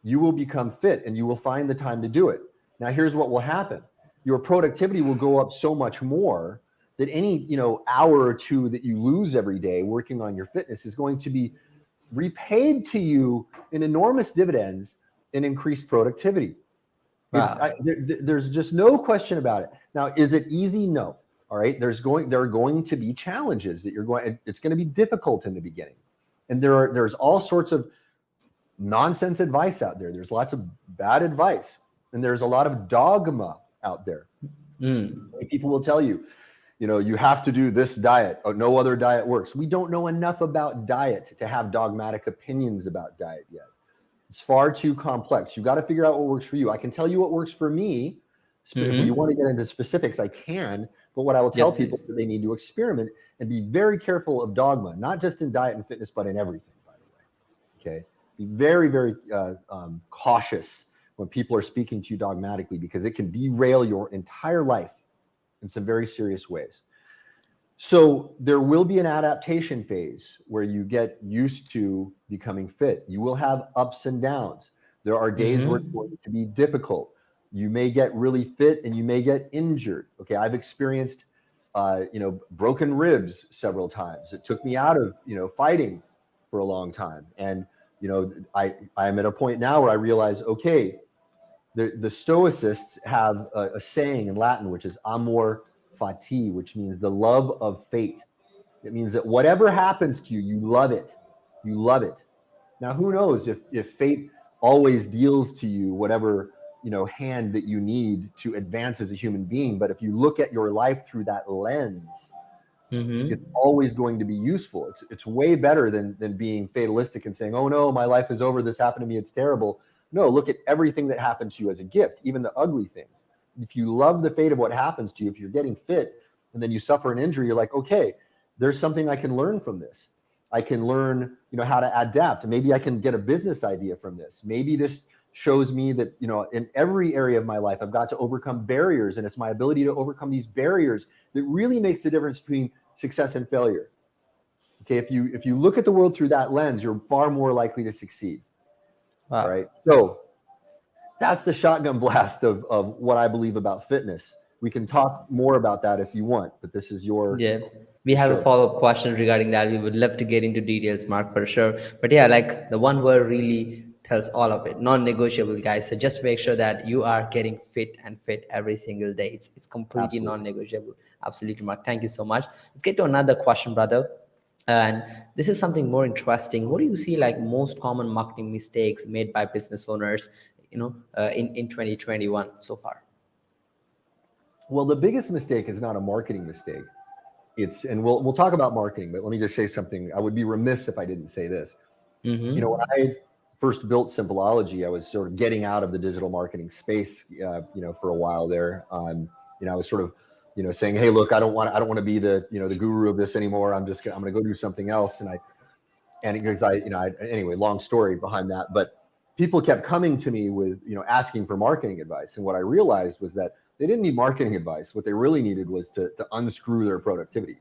[SPEAKER 2] you will become fit and you will find the time to do it. Now, here's what will happen: your productivity will go up so much more that any hour or two that you lose every day working on your fitness is going to be repaid to you in enormous dividends and increased productivity.
[SPEAKER 1] Wow.
[SPEAKER 2] There's just no question about it. Now, is it easy? No. All right. There are going to be challenges that it's going to be difficult in the beginning. And there's all sorts of nonsense advice out there. There's lots of bad advice, and there's a lot of dogma out there.
[SPEAKER 1] Hmm.
[SPEAKER 2] People will tell you, you have to do this diet. Oh, no other diet works. We don't know enough about diet to have dogmatic opinions about diet yet. It's far too complex. You've got to figure out what works for you. I can tell you what works for me. If we want to get into specifics, I can. But what I will tell
[SPEAKER 1] Yes,
[SPEAKER 2] people is
[SPEAKER 1] please.
[SPEAKER 2] that they need to experiment and be very careful of dogma, not just in diet and fitness, but in everything, by the way. Okay. Be very, very cautious when people are speaking to you dogmatically, because it can derail your entire life in some very serious ways. So there will be an adaptation phase where you get used to becoming fit. You will have ups and downs. There are days where it's
[SPEAKER 1] Mm-hmm.
[SPEAKER 2] going to be difficult. You may get really fit and you may get injured. Okay, I've experienced, broken ribs several times. It took me out of, fighting for a long time. And, I am at a point now where I realize, okay, the Stoicists have a saying in Latin, which is amor fati, which means the love of fate. It means that whatever happens to you, you love it. You love it. Now, who knows if fate always deals to you whatever hand that you need to advance as a human being. But if you look at your life through that lens, it's
[SPEAKER 1] Mm-hmm.
[SPEAKER 2] always going to be useful. It's way better than being fatalistic and saying, oh no, my life is over, this happened to me, it's terrible. No, look at everything that happened to you as a gift, even the ugly things. If you love the fate of what happens to you, if you're getting fit and then you suffer an injury, you're like, okay, there's something I can learn from this. I can learn, how to adapt. Maybe I can get a business idea from this. Maybe this shows me that, in every area of my life, I've got to overcome barriers, and it's my ability to overcome these barriers that really makes the difference between success and failure. Okay, if you look at the world through that lens, you're far more likely to succeed. All
[SPEAKER 1] Wow.
[SPEAKER 2] right. So that's the shotgun blast of what I believe about fitness. We can talk more about that if you want, but this is
[SPEAKER 1] Yeah, we
[SPEAKER 2] your
[SPEAKER 1] have a
[SPEAKER 2] show.
[SPEAKER 1] follow-up question regarding that. We would love to get into details, Mark, for sure. But yeah, like the one word really tells all of it. Non-negotiable, guys. So just make sure that you are getting fit and fit every single day. It's completely
[SPEAKER 2] Absolutely.
[SPEAKER 1] non-negotiable. Absolutely, Mark. Thank you so much. Let's get to another question, brother. And this is something more interesting. What do you see like most common marketing mistakes made by business owners, in 2021 so far?
[SPEAKER 2] Well, the biggest mistake is not a marketing mistake. And we'll talk about marketing, but let me just say something. I would be remiss if I didn't say this. When
[SPEAKER 1] Mm-hmm.
[SPEAKER 2] I first built Simpleology, I was sort of getting out of the digital marketing space, for a while there. I was sort of, saying, "Hey, look, I don't want to be the guru of this anymore. I'm going to go do something else." And because anyway, long story behind that, but people kept coming to me with, asking for marketing advice. And what I realized was that they didn't need marketing advice. What they really needed was to unscrew their productivity,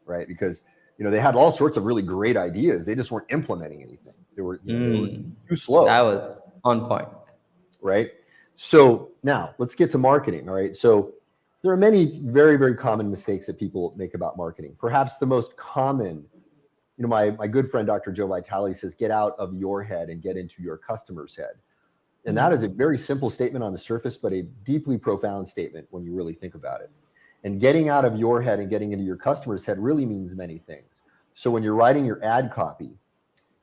[SPEAKER 2] right? Because, they had all sorts of really great ideas. They just weren't implementing anything. They were
[SPEAKER 1] Mm,
[SPEAKER 2] too slow,
[SPEAKER 1] that was on point.
[SPEAKER 2] right? So now let's get to marketing. All right. So there are many very, very common mistakes that people make about marketing. Perhaps the most common, my good friend, Dr. Joe Vitale, says, get out of your head and get into your customer's head. And that is a very simple statement on the surface, but a deeply profound statement when you really think about it. And getting out of your head and getting into your customer's head really means many things. So when you're writing your ad copy,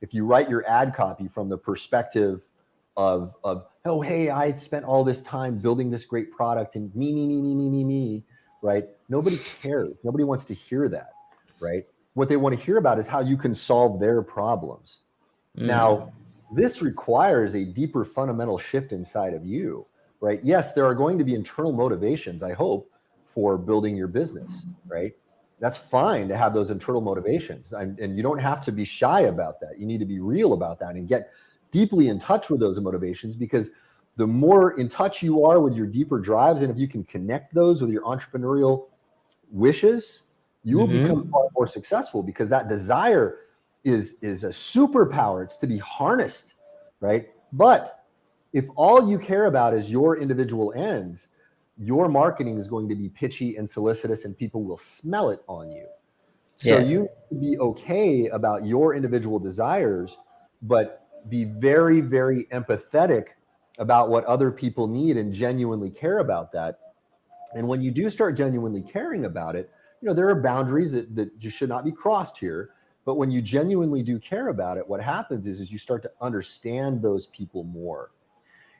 [SPEAKER 2] if you write your ad copy from the perspective of oh, hey, I spent all this time building this great product and me, right? Nobody cares. Nobody wants to hear that, right? What they want to hear about is how you can solve their problems. Now, this requires a deeper fundamental shift inside of you, right? Yes, there are going to be internal motivations, I hope, for building your business, right? That's fine to have those internal motivations. And you don't have to be shy about that. You need to be real about that and get deeply in touch with those motivations, because the more in touch you are with your deeper drives, and if you can connect those with your entrepreneurial wishes, you will become
[SPEAKER 1] Mm-hmm.
[SPEAKER 2] far more successful, because that desire is a superpower. It's to be harnessed, right? But if all you care about is your individual ends, your marketing is going to be pitchy and solicitous, and people will smell it on you. So
[SPEAKER 1] Yeah.
[SPEAKER 2] you need to be okay about your individual desires, but be very, very empathetic about what other people need and genuinely care about that. And when you do start genuinely caring about it, there are boundaries that just should not be crossed here. But when you genuinely do care about it, what happens is you start to understand those people more.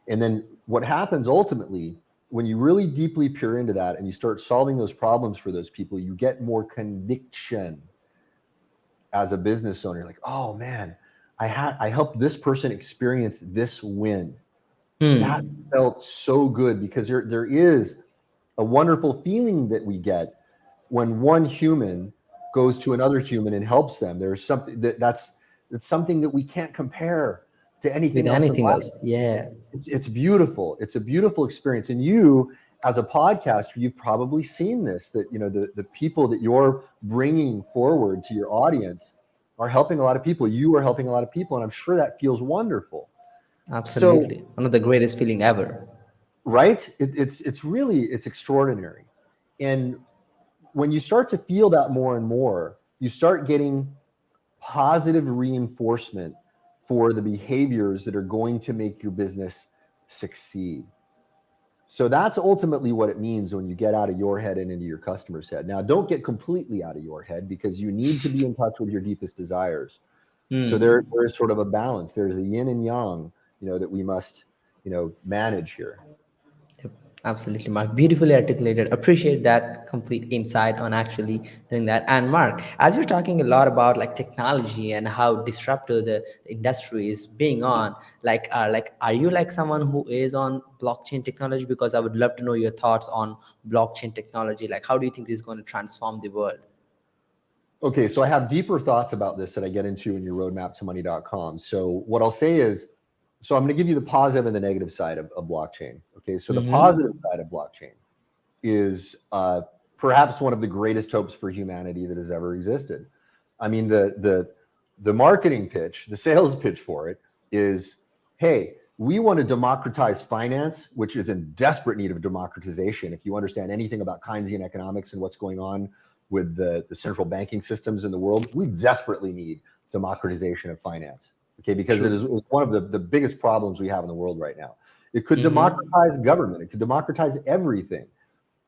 [SPEAKER 2] And then what happens ultimately, when you really deeply peer into that and you start solving those problems for those people, you get more conviction as a business owner. You're like, oh man, I helped this person experience this win. That
[SPEAKER 1] Hmm.
[SPEAKER 2] felt so good, because there is a wonderful feeling that we get when one human goes to another human and helps them. There's something that's something that we can't compare to
[SPEAKER 1] With
[SPEAKER 2] anything else in
[SPEAKER 1] anything
[SPEAKER 2] life.
[SPEAKER 1] else. Yeah.
[SPEAKER 2] It's beautiful. It's a beautiful experience. And you, as a podcaster, you've probably seen this, that the people that you're bringing forward to your audience are helping a lot of people. You are helping a lot of people, and I'm sure that feels wonderful. So,
[SPEAKER 1] Absolutely. One of the greatest feeling ever.
[SPEAKER 2] right? It's extraordinary. And when you start to feel that more and more, you start getting positive reinforcement for the behaviors that are going to make your business succeed. So that's ultimately what it means when you get out of your head and into your customer's head. Now, don't get completely out of your head, because you need to be in touch with your deepest desires. So there
[SPEAKER 1] Hmm.
[SPEAKER 2] is sort of a balance. There's a yin and yang, that we must, manage here.
[SPEAKER 1] Yep, absolutely, Mark. Beautifully articulated. Appreciate that complete insight on actually doing that. And Mark, as you're talking a lot about like technology and how disruptive the industry is being on, are you like someone who is on blockchain technology? Because I would love to know your thoughts on blockchain technology. Like, how do you think this is going to transform the world?
[SPEAKER 2] Okay, so I have deeper thoughts about this that I get into in your roadmap to money.com. So what I'll say is, so I'm going to give you the positive and the negative side of blockchain. Okay, so the positive
[SPEAKER 1] Mm-hmm.
[SPEAKER 2] side of blockchain is perhaps one of the greatest hopes for humanity that has ever existed. I mean, the marketing pitch, the sales pitch for it is hey, we want to democratize finance, which is in desperate need of democratization. If you understand anything about Keynesian economics and what's going on with the central banking systems in the world, we desperately need democratization of finance, okay? Because it is one of the biggest problems we have in the world right now. It could democratize government. It could democratize everything,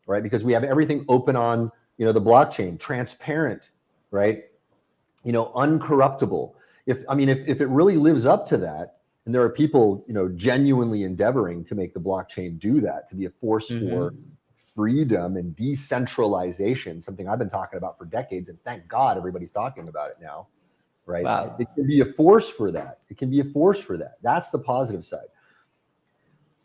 [SPEAKER 2] right? Because we have everything open on, the blockchain, transparent, right? Uncorruptible. If it really lives up to that, and there are people, genuinely endeavoring to make the blockchain do that, to be a force for freedom and decentralization, something I've been talking about for decades, and thank God everybody's talking about it now, right?
[SPEAKER 1] Wow.
[SPEAKER 2] It can be a force for that. It can be a force for that. That's the positive side.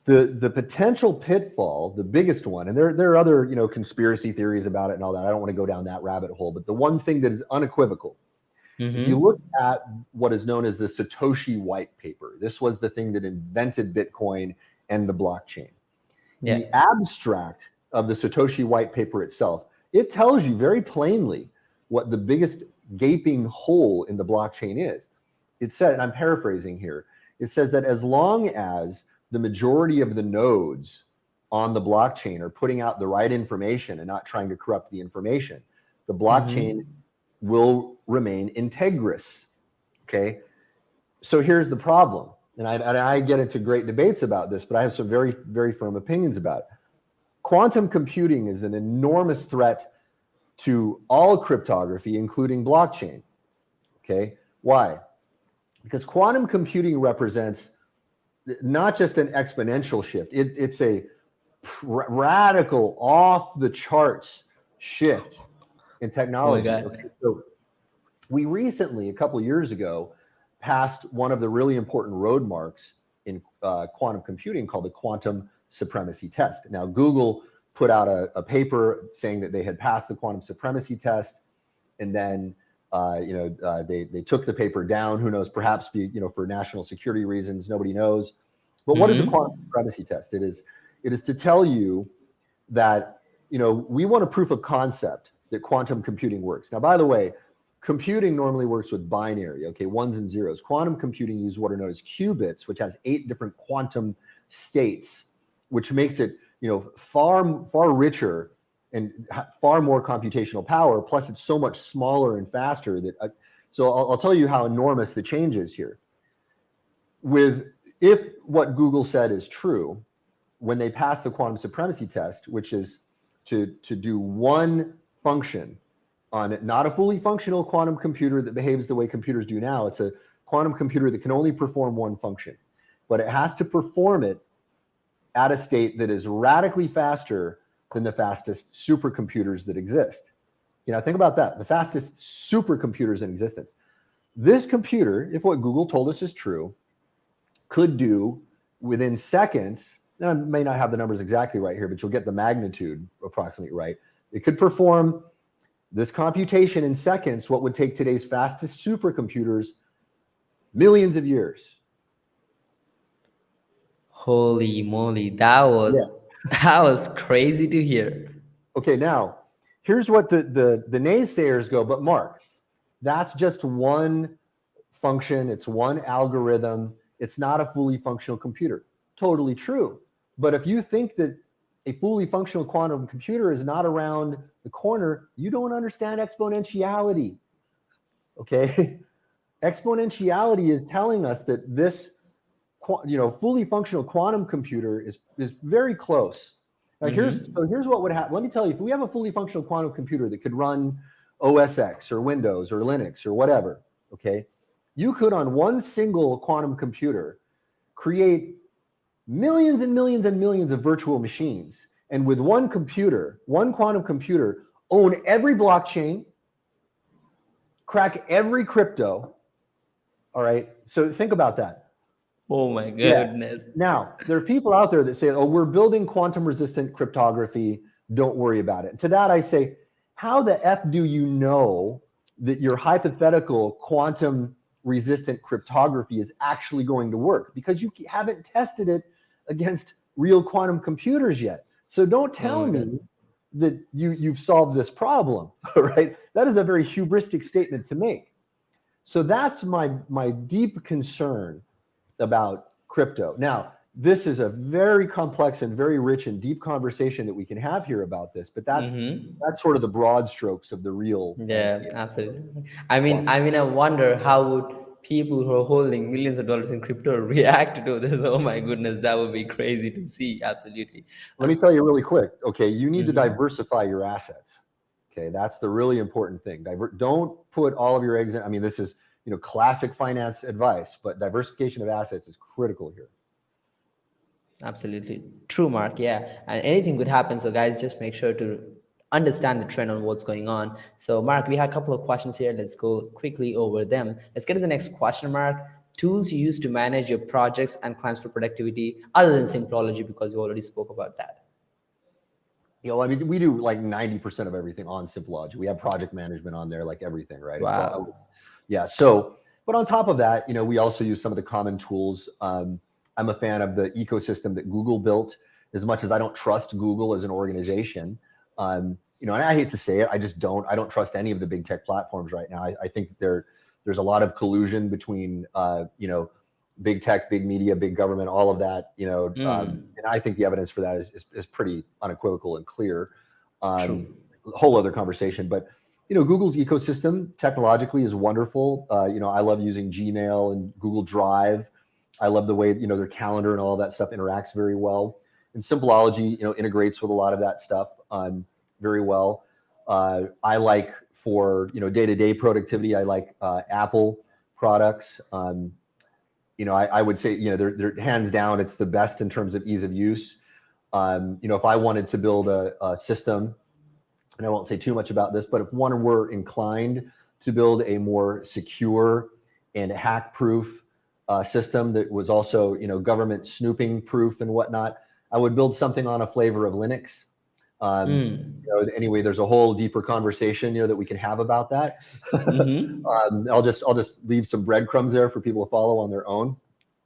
[SPEAKER 2] The potential pitfall, the biggest one, and there are other, conspiracy theories about it and all that. I don't want to go down that rabbit hole, but the one thing that is unequivocal, if you look at what is known as the Satoshi white paper, this was the thing that invented Bitcoin and the blockchain. Yeah. The abstract of the Satoshi white paper itself, it tells you very plainly what the biggest gaping hole in the blockchain is. It said, and I'm paraphrasing here, it says that as long as the majority of the nodes on the blockchain are putting out the right information and not trying to corrupt the information, the blockchain will remain integrous, okay? So here's the problem, and I get into great debates about this, but I have some very, very firm opinions about it. Quantum computing is an enormous threat to all cryptography, including blockchain, okay? Why? Because quantum computing represents not just an exponential shift, it's a radical, off-the-charts shift in technology. Okay, so we recently, a couple of years ago, passed one of the really important road marks in quantum computing called the quantum supremacy test. Now, Google put out a paper saying that they had passed the quantum supremacy test, and then they took the paper down. Who knows? Perhaps for national security reasons. Nobody knows. But what is the quantum supremacy test? It is to tell you that we want a proof of concept that quantum computing works. Now, by the way, computing normally works with binary, okay, ones and zeros. Quantum computing uses what are known as qubits, which has 8 different quantum states, which makes it, far, far richer and far more computational power. Plus, it's so much smaller and faster that. So I'll tell you how enormous the change is here. If what Google said is true, when they pass the quantum supremacy test, which is to do one function on not a fully functional quantum computer that behaves the way computers do now. It's a quantum computer that can only perform one function, but it has to perform it at a state that is radically faster than the fastest supercomputers that exist. Think about that. The fastest supercomputers in existence. This computer, if what Google told us is true, could do within seconds, and I may not have the numbers exactly right here, but you'll get the magnitude approximately right. It could perform this computation in seconds, what would take today's fastest supercomputers millions of years.
[SPEAKER 1] Holy moly, that was crazy to hear.
[SPEAKER 2] Okay, now here's what the naysayers go, but Mark, that's just one function, it's one algorithm, it's not a fully functional computer. Totally true. But if you think that a fully functional quantum computer is not around the corner, you don't understand exponentiality. Okay? Exponentiality is telling us that this fully functional quantum computer is very close. Now here's what would happen. Let me tell you, if we have a fully functional quantum computer that could run OS X or Windows or Linux or whatever, okay, you could on one single quantum computer create millions and millions and millions of virtual machines, and with one quantum computer, own every blockchain, crack every crypto. All right, so think about that.
[SPEAKER 1] Oh my goodness.
[SPEAKER 2] Yeah. Now, there are people out there that say, oh, we're building quantum resistant cryptography, don't worry about it. And to that I say, how the F do you know that your hypothetical quantum resistant cryptography is actually going to work? Because you haven't tested it against real quantum computers yet. So don't tell me that you've solved this problem, right? That is a very hubristic statement to make. So that's my deep concern about crypto. Now, this is a very complex and very rich and deep conversation that we can have here about this, but that's sort of the broad strokes of the real
[SPEAKER 1] Yeah,
[SPEAKER 2] landscape.
[SPEAKER 1] absolutely. I wonder how would people who are holding millions of dollars in crypto react to this. Oh my goodness, that would be crazy to see. Absolutely.
[SPEAKER 2] Let me tell you really quick. Okay, you need to diversify your assets. Okay, that's the really important thing. Don't put all of your eggs in. I mean, this is classic finance advice, but diversification of assets is critical here.
[SPEAKER 1] Absolutely true, Mark. Yeah, and anything could happen. So, guys, just make sure to understand the trend on what's going on. So, Mark, we have a couple of questions here. Let's go quickly over them. Let's get to the next question, Mark. Tools you use to manage your projects and clients for productivity, other than Sympology, because we already spoke about that.
[SPEAKER 2] I mean, we do like 90% of everything on Sympology. We have project management on there, like everything, right?
[SPEAKER 1] Wow.
[SPEAKER 2] It's all, yeah. So, but on top of that, we also use some of the common tools. I'm a fan of the ecosystem that Google built. As much as I don't trust Google as an organization, and I hate to say it, I don't trust any of the big tech platforms right now. I think there's a lot of collusion between, big tech, big media, big government, all of that, and I think the evidence for that is pretty unequivocal and clear.
[SPEAKER 1] True.
[SPEAKER 2] A whole other conversation, but Google's ecosystem technologically is wonderful. I love using Gmail and Google Drive. I love the way their calendar and all of that stuff interacts very well. And Sympology, integrates with a lot of that stuff very well. I like for day-to-day productivity, I like Apple products. I would say they're hands down, it's the best in terms of ease of use. If I wanted to build a system, and I won't say too much about this, but if one were inclined to build a more secure and hack-proof system that was also, government snooping proof and whatnot, I would build something on a flavor of Linux. Anyway, there's a whole deeper conversation, that we can have about that. I'll just leave some breadcrumbs there for people to follow on their own.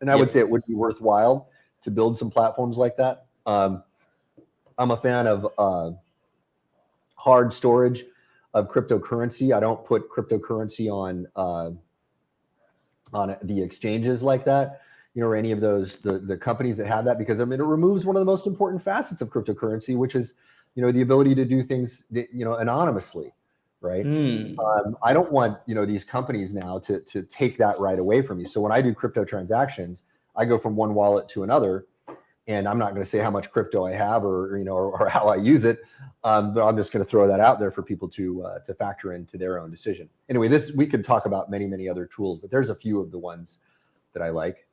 [SPEAKER 2] And I would say it would be worthwhile to build some platforms like that. I'm a fan of hard storage of cryptocurrency. I don't put cryptocurrency on the exchanges like that, or any of those, the companies that have that, because it removes one of the most important facets of cryptocurrency, which is, the ability to do things, anonymously, right? I don't want, these companies now to take that right away from you. So when I do crypto transactions, I go from one wallet to another, and I'm not going to say how much crypto I have or how I use it, but I'm just going to throw that out there for people to factor into their own decision. Anyway, we could talk about many, many other tools, but there's a few of the ones that I like.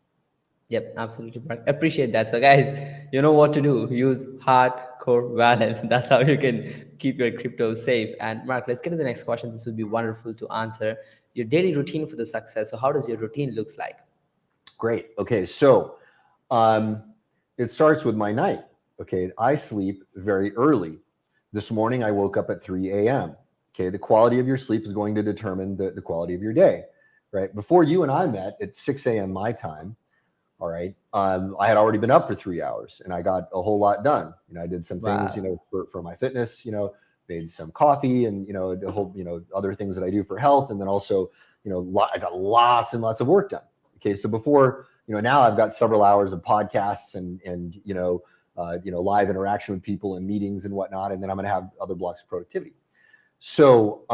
[SPEAKER 1] Yep, absolutely, Mark. Appreciate that. So, guys, you know what to do. Use hardcore wallets. That's how you can keep your crypto safe. And Mark, let's get to the next question. This would be wonderful to answer. Your daily routine for the success. So, how does your routine looks like?
[SPEAKER 2] Great. Okay, so it starts with my night. Okay, I sleep very early. This morning, I woke up at 3 a.m. Okay, the quality of your sleep is going to determine the quality of your day, right? Before you and I met at 6 a.m. my time, all right, I had already been up for 3 hours, and I got a whole lot done. I did some things, for my fitness, made some coffee, and the whole, other things that I do for health, and then also, I got lots and lots of work done. Okay, so before, now I've got several hours of podcasts and live interaction with people and meetings and whatnot, and then I'm going to have other blocks of productivity. So,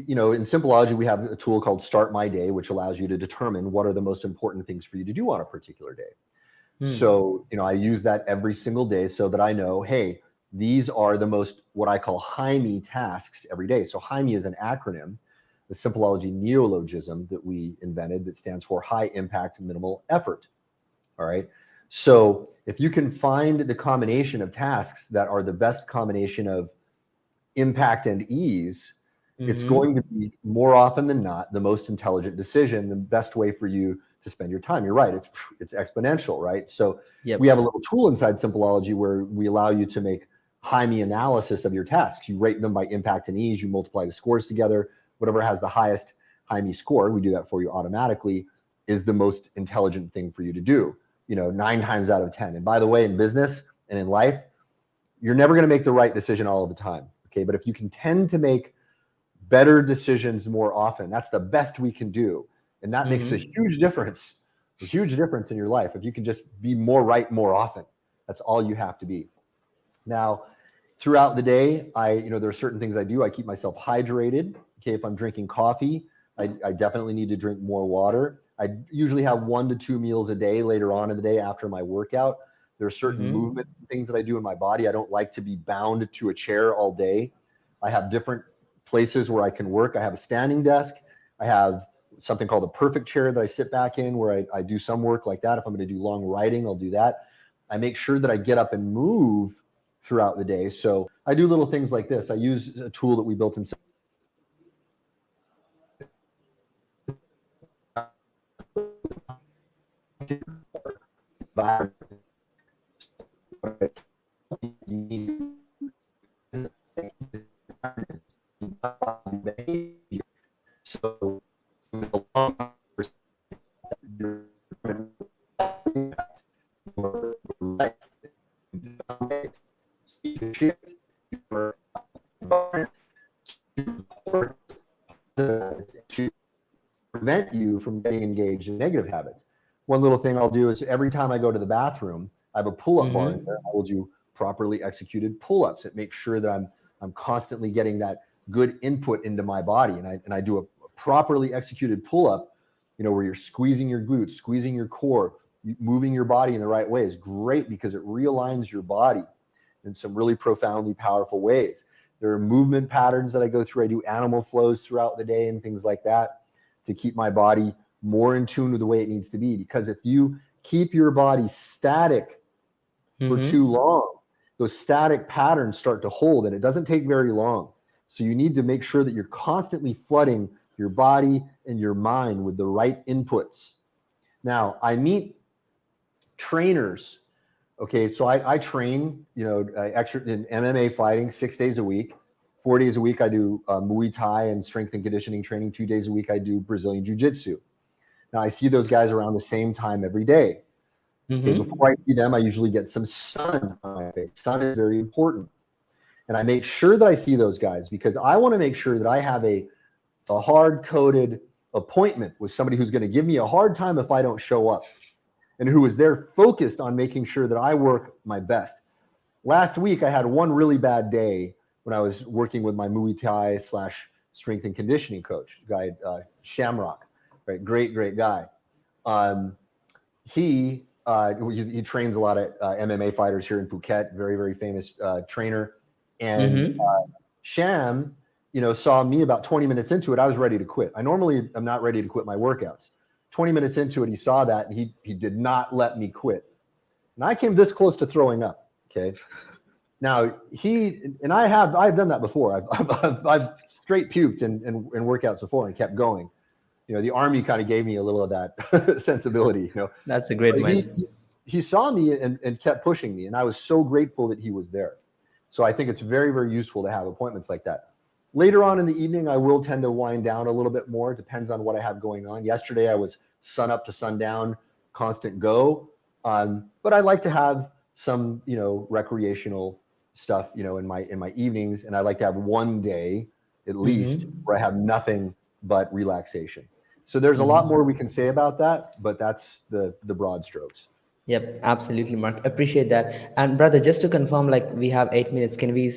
[SPEAKER 2] in Sympology, we have a tool called Start My Day, which allows you to determine what are the most important things for you to do on a particular day. So, I use that every single day so that I know, hey, these are the most, what I call HIME tasks every day. So HIME is an acronym, the Sympology neologism that we invented that stands for high impact, minimal effort. All right. So if you can find the combination of tasks that are the best combination of impact and ease, it's going to be more often than not the most intelligent decision, the best way for you to spend your time. You're right. It's exponential, right? So we have a little tool inside Sympology where we allow you to make HIME analysis of your tasks. You rate them by impact and ease. You multiply the scores together. Whatever has the highest HIME score, we do that for you automatically, is the most intelligent thing for you to do, 9 times out of 10. And by the way, in business and in life, you're never going to make the right decision all of the time. Okay. But if you can tend to make better decisions more often, that's the best we can do. And that makes a huge difference a huge difference in your life if you can just be more right more often. That's all you have to be. Now, throughout the day, there are certain things I do. I keep myself hydrated. Okay, if I'm drinking coffee, I definitely need to drink more water. I usually have 1 to 2 meals a day later on in the day after my workout. There are certain movements and things that I do in my body. I don't like to be bound to a chair all day. I have different places where I can work. I have a standing desk. I have something called a perfect chair that I sit back in where I do some work like that. If I'm going to do long writing, I'll do that. I make sure that I get up and move throughout the day. So I do little things like this. I use a tool that we built in so to prevent you from getting engaged in negative habits. One little thing I'll do is every time I go to the bathroom, I have a pull-up bar in there. I will do properly executed pull-ups. It makes sure that I'm constantly getting that good input into my body. And I do a properly executed pull-up, where you're squeezing your glutes, squeezing your core, moving your body in the right way is great because it realigns your body in some really profoundly powerful ways. There are movement patterns that I go through. I do animal flows throughout the day and things like that to keep my body more in tune with the way it needs to be. Because if you keep your body static for too long, those static patterns start to hold, and it doesn't take very long. So you need to make sure that you're constantly flooding your body and your mind with the right inputs. Now, I meet trainers. Okay, so I train, in MMA fighting 6 days a week. 4 days a week, I do Muay Thai and strength and conditioning training. 2 days a week, I do Brazilian Jiu-Jitsu. Now, I see those guys around the same time every day. Okay, before I see them, I usually get some sun on my face. Sun is very important. And I make sure that I see those guys because I want to make sure that I have a hard-coded appointment with somebody who's going to give me a hard time if I don't show up and who is there focused on making sure that I work my best. Last week, I had one really bad day when I was working with my Muay Thai / strength and conditioning coach, guy Shamrock, right? Great guy. He trains a lot of MMA fighters here in Phuket, very famous trainer. And Sham, saw me about 20 minutes into it. I was ready to quit. I normally am not ready to quit my workouts. 20 minutes into it, he saw that and he did not let me quit. And I came this close to throwing up. Okay. Now I've done that before. I've straight puked in workouts before and kept going. The Army kind of gave me a little of that sensibility.
[SPEAKER 1] That's a great mindset.
[SPEAKER 2] He saw me and kept pushing me, and I was so grateful that he was there. So I think it's very, very useful to have appointments like that. Later on in the evening, I will tend to wind down a little bit more. It depends on what I have going on. Yesterday, I was sun up to sundown, constant go. But I like to have some, recreational stuff, in my evenings. And I like to have one day at least where I have nothing but relaxation. So there's a lot more we can say about that, but that's the broad strokes.
[SPEAKER 1] Yep, absolutely, Mark. Appreciate that. And brother, just to confirm, like we have 8 minutes. Can we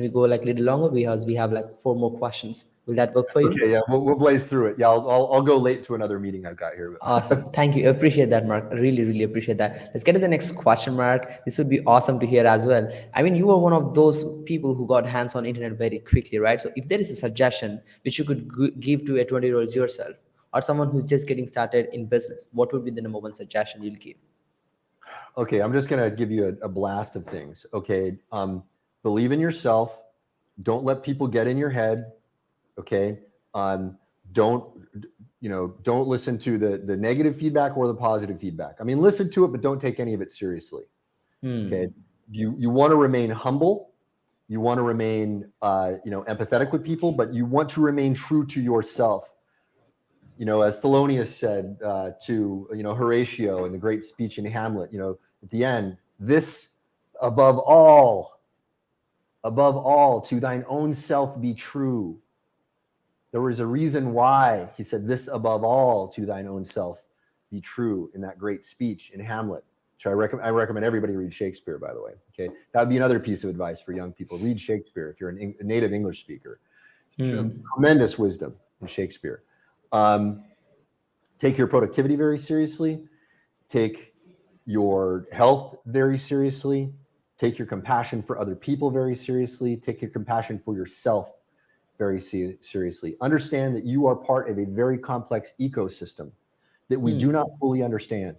[SPEAKER 1] go like a little longer because we have like 4 more questions? Will that work for you?
[SPEAKER 2] Okay, yeah, we'll blaze through it. Yeah, I'll go late to another meeting I've got here.
[SPEAKER 1] Awesome. Thank you. Appreciate that, Mark. Really appreciate that. Let's get to the next question, Mark. This would be awesome to hear as well. I mean, you were one of those people who got hands on internet very quickly, right? So if there is a suggestion which you could give to a 20-year-old yourself or someone who's just getting started in business, what would be the number one suggestion you'll give?
[SPEAKER 2] Okay, I'm just going to give you a blast of things. Okay, believe in yourself. Don't let people get in your head. Okay, don't listen to the negative feedback or the positive feedback. I mean, listen to it, but don't take any of it seriously. Okay, you want to remain humble. You want to remain empathetic with people, but you want to remain true to yourself. As Thelonious said to Horatio in the great speech in Hamlet, at the end, this above all, to thine own self be true. There was a reason why he said this above all, to thine own self be true in that great speech in Hamlet. Which I recommend everybody read Shakespeare, by the way. Okay, that would be another piece of advice for young people. Read Shakespeare if you're a native English speaker. Tremendous wisdom in Shakespeare. Take your productivity very seriously. Take your health very seriously. Take your compassion for other people very seriously. Take your compassion for yourself very seriously. Understand that you are part of a very complex ecosystem that we do not fully understand.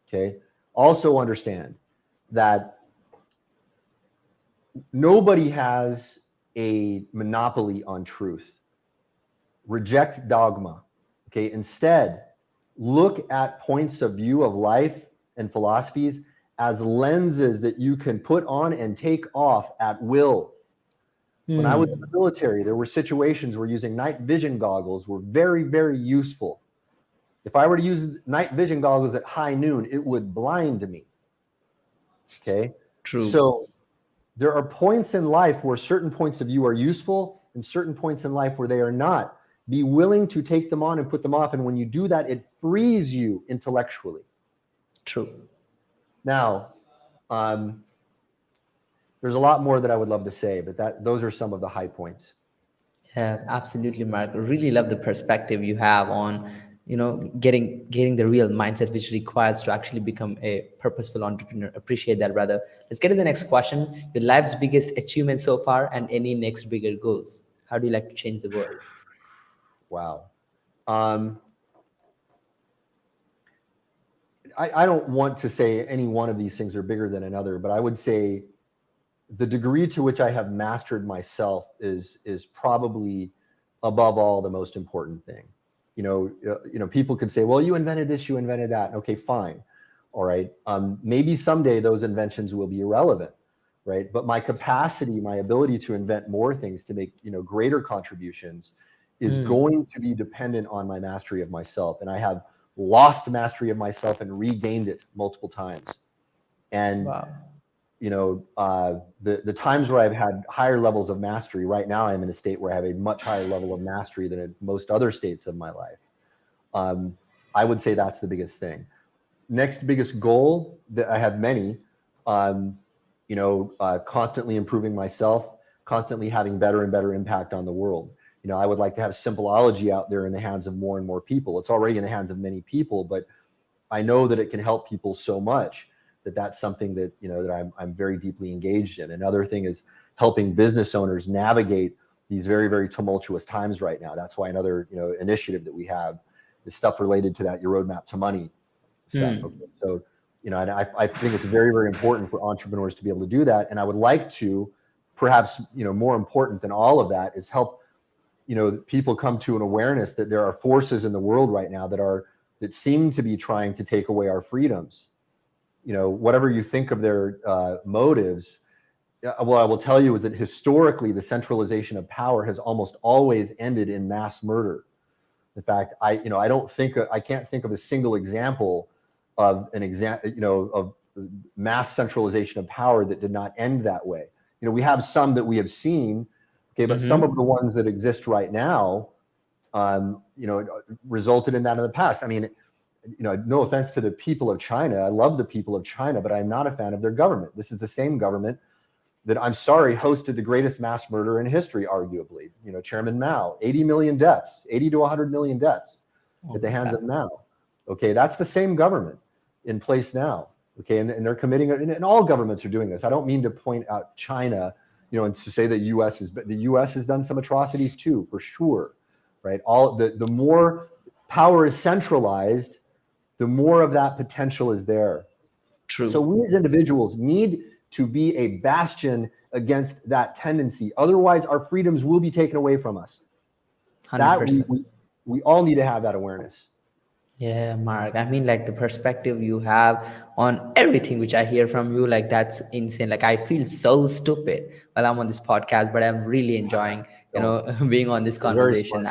[SPEAKER 2] Okay. Also understand that nobody has a monopoly on truth. Reject dogma. Okay. Instead, look at points of view of life and philosophies as lenses that you can put on and take off at will. When I was in the military, there were situations where using night vision goggles were very, very useful. If I were to use night vision goggles at high noon, it would blind me. Okay.
[SPEAKER 1] True.
[SPEAKER 2] So there are points in life where certain points of view are useful and certain points in life where they are not. Be willing to take them on and put them off. And when you do that, it frees you intellectually.
[SPEAKER 1] True.
[SPEAKER 2] Now, there's a lot more that I would love to say, but those are some of the high points.
[SPEAKER 1] Yeah, absolutely, Mark. I really love the perspective you have on, getting the real mindset which requires to actually become a purposeful entrepreneur. Appreciate that, brother. Let's get to the next question. Your life's biggest achievement so far and any next bigger goals. How do you like to change the world?
[SPEAKER 2] Wow. I don't want to say any one of these things are bigger than another, but I would say the degree to which I have mastered myself is probably above all the most important thing. People could say, well, you invented this, you invented that. Okay, fine. All right. Maybe someday those inventions will be irrelevant, right? But my capacity, my ability to invent more things, to make, greater contributions is going to be dependent on my mastery of myself. And I have lost mastery of myself and regained it multiple times. And
[SPEAKER 1] Wow.
[SPEAKER 2] The times where I've had higher levels of mastery, right now I'm in a state where I have a much higher level of mastery than in most other states of my life. I would say that's the biggest thing. Next biggest goal, that I have many, constantly improving myself, constantly having better and better impact on the world. I would like to have Simpleology out there in the hands of more and more people. It's already in the hands of many people, but I know that it can help people so much that's something that, that I'm very deeply engaged in. Another thing is helping business owners navigate these very, very tumultuous times right now. That's why another, initiative that we have is stuff related to that, your roadmap to money stuff. Okay. So, and I think it's very, very important for entrepreneurs to be able to do that. And I would like to, perhaps, more important than all of that is help, people come to an awareness that there are forces in the world right now that seem to be trying to take away our freedoms. Whatever you think of their motives, what I will tell you is that historically, the centralization of power has almost always ended in mass murder. In fact, I can't think of a single example of of mass centralization of power that did not end that way. We have some that we have seen, okay, but some of the ones that exist right now, resulted in that in the past. I mean, no offense to the people of China. I love the people of China, but I'm not a fan of their government. This is the same government that, I'm sorry, hosted the greatest mass murder in history, arguably. Chairman Mao, 80 million deaths, 80 to 100 million deaths at the hands of Mao. Okay, that's the same government in place now. Okay, and they're committing, and all governments are doing this. I don't mean to point out China, and to say that the U.S. has done some atrocities too, for sure, right? All the more power is centralized, the more of that potential is there.
[SPEAKER 1] True.
[SPEAKER 2] So we as individuals need to be a bastion against that tendency. Otherwise, our freedoms will be taken away from us.
[SPEAKER 1] 100%.
[SPEAKER 2] That we all need to have that awareness.
[SPEAKER 1] Yeah, Mark. I mean, like the perspective you have on everything which I hear from you, like that's insane. Like I feel so stupid while I'm on this podcast, but I'm really enjoying, being on this conversation.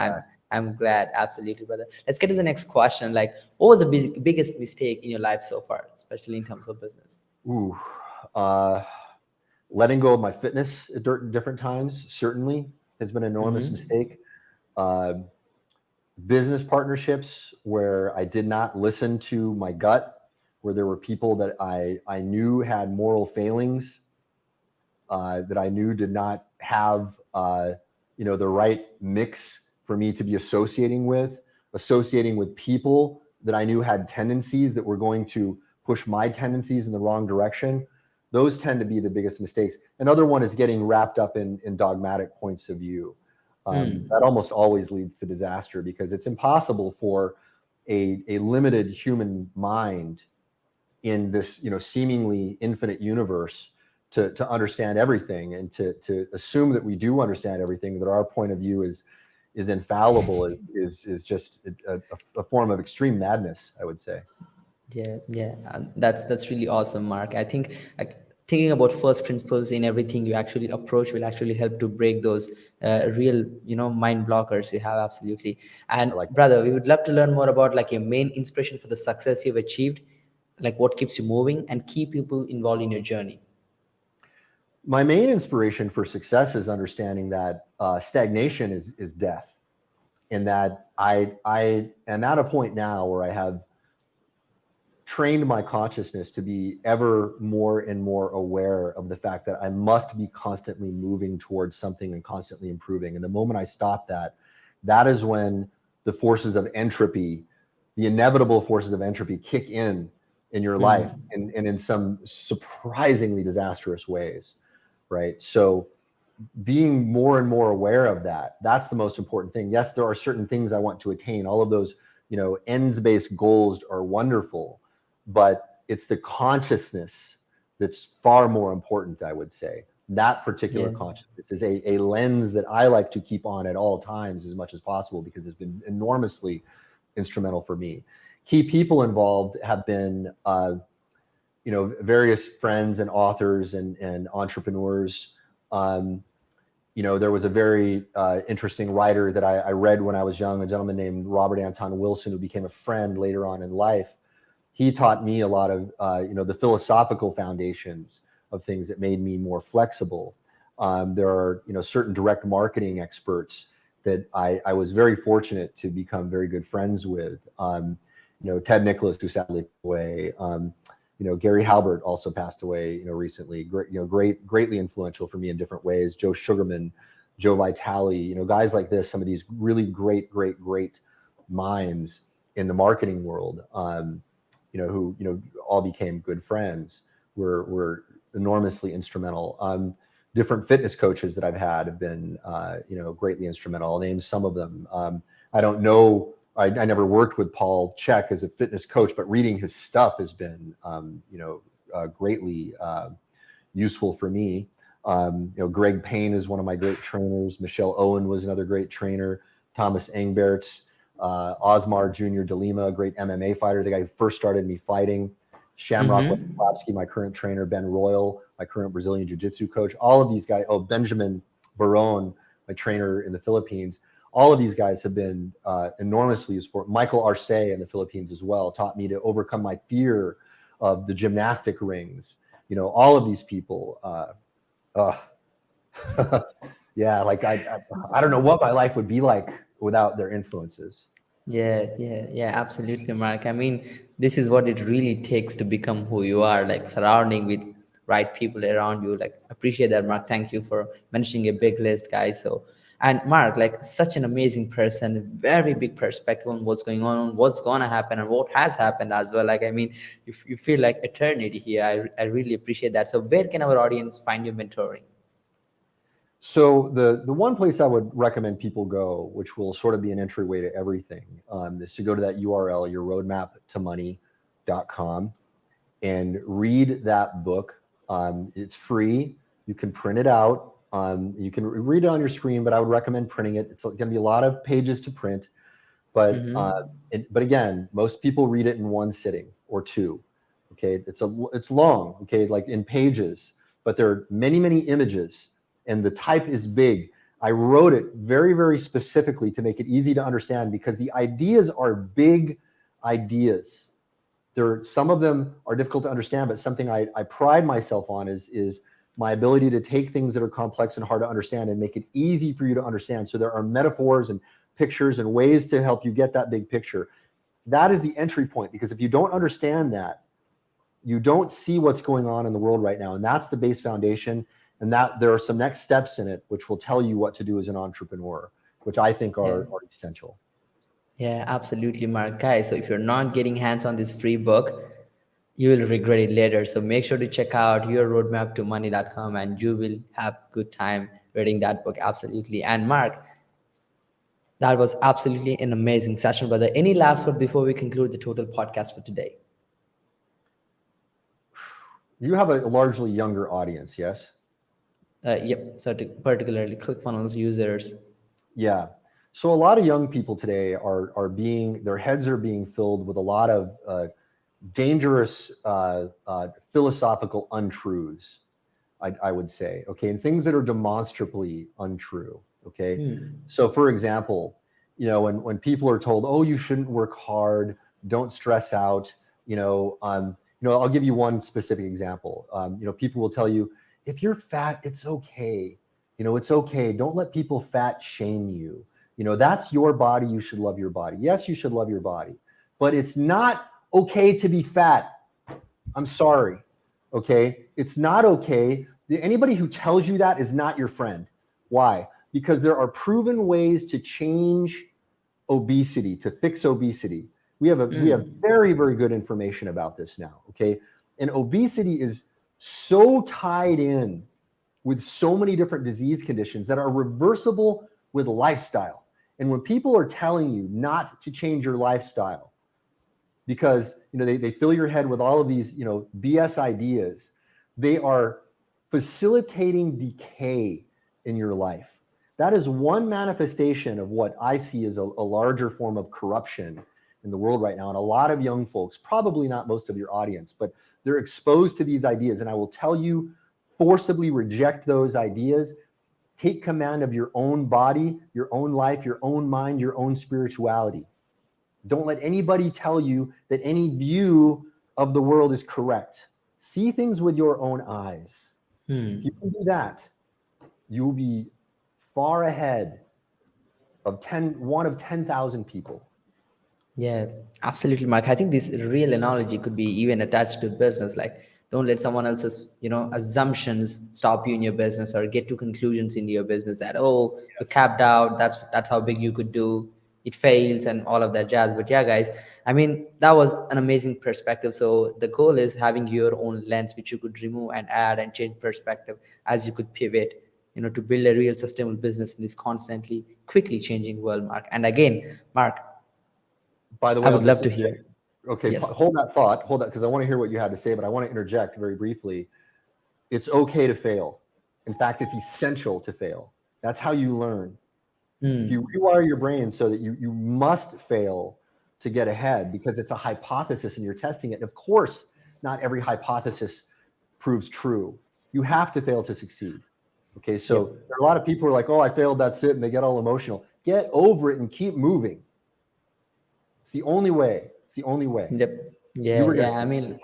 [SPEAKER 1] I'm glad, absolutely, brother. Let's get to the next question. Like, what was the biggest mistake in your life so far, especially in terms of business?
[SPEAKER 2] Letting go of my fitness at different times certainly has been an enormous mistake. business partnerships where I did not listen to my gut, where there were people that I knew had moral failings, that I knew did not have the right mix for me to be associating with people that I knew had tendencies that were going to push my tendencies in the wrong direction. Those tend to be the biggest mistakes. Another one is getting wrapped up in dogmatic points of view. That almost always leads to disaster, because it's impossible for a limited human mind in this seemingly infinite universe to understand everything, and to assume that we do understand everything, that our point of view is infallible, is just a form of extreme madness, I would say.
[SPEAKER 1] Yeah. That's really awesome, Mark. I think like thinking about first principles in everything you actually approach will actually help to break those real, mind blockers you have. Absolutely. And
[SPEAKER 2] I like that.
[SPEAKER 1] brother, we would love to learn more about like your main inspiration for the success you've achieved, like what keeps you moving and keep people involved in your journey.
[SPEAKER 2] My main inspiration for success is understanding that stagnation is death, and that I am at a point now where I have trained my consciousness to be ever more and more aware of the fact that I must be constantly moving towards something and constantly improving. And the moment I stop that, that is when the forces of entropy, the inevitable forces of entropy, kick in your life, and in some surprisingly disastrous ways, right? So being more and more aware of that, that's the most important thing. Yes, there are certain things I want to attain. All of those, ends-based goals are wonderful, but it's the consciousness that's far more important, I would say. That particular
[SPEAKER 1] Yeah.
[SPEAKER 2] consciousness is a lens that I like to keep on at all times as much as possible, because it's been enormously instrumental for me. Key people involved have been, various friends and authors and entrepreneurs. There was a very interesting writer that I read when I was young, a gentleman named Robert Anton Wilson, who became a friend later on in life. He taught me a lot of, the philosophical foundations of things that made me more flexible. There are, certain direct marketing experts that I was very fortunate to become very good friends with. Ted Nicholas, who sadly passed away. Gary Halbert also passed away, recently. Greatly influential for me in different ways. Joe Sugarman, Joe Vitale, guys like this. Some of these really great minds in the marketing world, who all became good friends, were enormously instrumental. Different fitness coaches that I've had have been, greatly instrumental. I'll name some of them. I don't know. I never worked with Paul Chek as a fitness coach, but reading his stuff has been, greatly useful for me. Greg Payne is one of my great trainers. Michelle Owen was another great trainer. Thomas Engberts, Osmar Jr. DeLima, a great MMA fighter, the guy who first started me fighting. Shamrock Lepsky, my current trainer. Ben Royal, my current Brazilian Jiu-Jitsu coach. All of these guys. Oh, Benjamin Barone, my trainer in the Philippines. All of these guys have been enormously useful. Michael Arce in the Philippines as well taught me to overcome my fear of the gymnastic rings. All of these people. Yeah, like I don't know what my life would be like without their influences.
[SPEAKER 1] Yeah, absolutely, Mark. I mean, this is what it really takes to become who you are, like surrounding with right people around you. Like, appreciate that, Mark. Thank you for mentioning a big list, guys. So, and Mark, like, such an amazing person, very big perspective on what's going on, what's gonna happen, and what has happened as well. Like, I mean, you feel like eternity here. I really appreciate that. So, where can our audience find your mentoring?
[SPEAKER 2] So the one place I would recommend people go, which will sort of be an entryway to everything, is to go to that URL, yourroadmaptomoney.com, and read that book. It's free. You can print it out. You can read it on your screen, but I would recommend printing it. It's going to be a lot of pages to print, but but again, most people read it in one sitting or two. Okay, it's long. Okay, like in pages, but there are many images, and the type is big. I wrote it very specifically to make it easy to understand, because the ideas are big ideas. Some of them are difficult to understand, but something I pride myself on is my ability to take things that are complex and hard to understand and make it easy for you to understand. So there are metaphors and pictures and ways to help you get that big picture. That is the entry point, because if you don't understand that, you don't see what's going on in the world right now. And that's the base foundation. And that there are some next steps in it, which will tell you what to do as an entrepreneur, which I think are essential.
[SPEAKER 1] Yeah, absolutely, Mark. Guys, so if you're not getting hands on this free book, you will regret it later. So make sure to check out your roadmap to money.com and you will have good time reading that book. Absolutely. And Mark, that was absolutely an amazing session, brother. Any last word before we conclude the total podcast for today?
[SPEAKER 2] You have a largely younger audience, yes?
[SPEAKER 1] Yep, so particularly ClickFunnels users.
[SPEAKER 2] Yeah. So a lot of young people today are being, their heads are being filled with a lot of dangerous philosophical untruths, I would say, okay, and things that are demonstrably untrue, okay? So for example, when people are told, oh, you shouldn't work hard, don't stress out, I'll give you one specific example. People will tell you, if you're fat, it's okay. It's okay. Don't let people fat shame you. That's your body. You should love your body. Yes, you should love your body, but it's not okay to be fat. I'm sorry. Okay. It's not okay. Anybody who tells you that is not your friend. Why? Because there are proven ways to change obesity, to fix obesity. We have very, very good information about this now. Okay. And obesity is so tied in with so many different disease conditions that are reversible with lifestyle. And when people are telling you not to change your lifestyle because they fill your head with all of these BS ideas, they are facilitating decay in your life. That is one manifestation of what I see as a larger form of corruption in the world right now. And a lot of young folks, probably not most of your audience, but they're exposed to these ideas. And I will tell you, forcibly reject those ideas. Take command of your own body, your own life, your own mind, your own spirituality. Don't let anybody tell you that any view of the world is correct. See things with your own eyes. If you can do that, you will be far ahead of one of 10,000 people.
[SPEAKER 1] Yeah, absolutely, Mark. I think this real analogy could be even attached to business. Like, don't let someone else's, assumptions stop you in your business or get to conclusions in your business that, oh, you're capped out. That's how big you could do. It fails and all of that jazz. But yeah, guys, I mean, that was an amazing perspective. So the goal is having your own lens, which you could remove and add and change perspective as you could pivot, to build a real sustainable business in this constantly, quickly changing world, Mark. And again, Mark,
[SPEAKER 2] By the
[SPEAKER 1] I
[SPEAKER 2] way,
[SPEAKER 1] would
[SPEAKER 2] I'll just
[SPEAKER 1] love to hear.
[SPEAKER 2] okay,
[SPEAKER 1] Yes.
[SPEAKER 2] hold that, because I want to hear what you had to say, but I want to interject very briefly. It's okay to fail. In fact, it's essential to fail. That's how you learn. If you rewire your brain so that you must fail to get ahead because it's a hypothesis and you're testing it. Of course, not every hypothesis proves true. You have to fail to succeed. Okay, so there are a lot of people who are like, oh, I failed, that's it, and they get all emotional. Get over it and keep moving. It's the only way. It's the only way.
[SPEAKER 1] Yep.
[SPEAKER 2] You
[SPEAKER 1] Yeah,
[SPEAKER 2] were going
[SPEAKER 1] yeah.
[SPEAKER 2] to
[SPEAKER 1] I
[SPEAKER 2] say,
[SPEAKER 1] mean,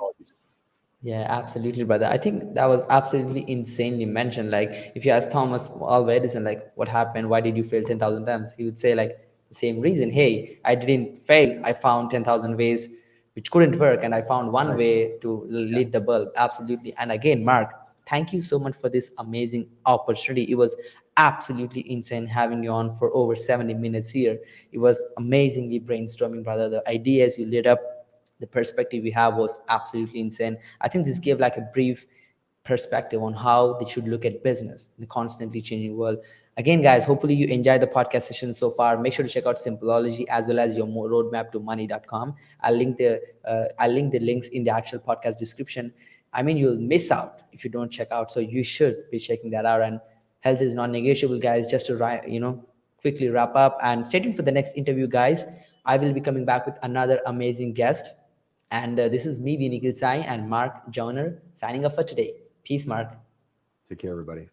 [SPEAKER 1] yeah, absolutely, brother. I think that was absolutely insanely mentioned. Like, if you ask Thomas Alva Edison, like, what happened? Why did you fail 10,000 times? He would say, like, the same reason. Hey, I didn't fail. I found 10,000 ways which couldn't work, and I found one way to lit the bulb. Absolutely. And again, Mark, thank you so much for this amazing opportunity. It was absolutely insane having you on for over 70 minutes here. It was amazingly brainstorming, brother. The ideas you lit up, the perspective we have was absolutely insane. I think this gave like a brief perspective on how they should look at business in the constantly changing world. Again, guys, hopefully you enjoyed the podcast session so far. Make sure to check out Simpleology as well as your roadmap to money.com. I'll link the links in the actual podcast description. I mean, you'll miss out if you don't check out. So you should be checking that out. And health is non-negotiable, guys. Just to quickly wrap up and stay tuned for the next interview, guys. I will be coming back with another amazing guest. And this is me, the Nikhil Sai, and Mark Joyner signing off for today. Peace, Mark.
[SPEAKER 2] take care, everybody.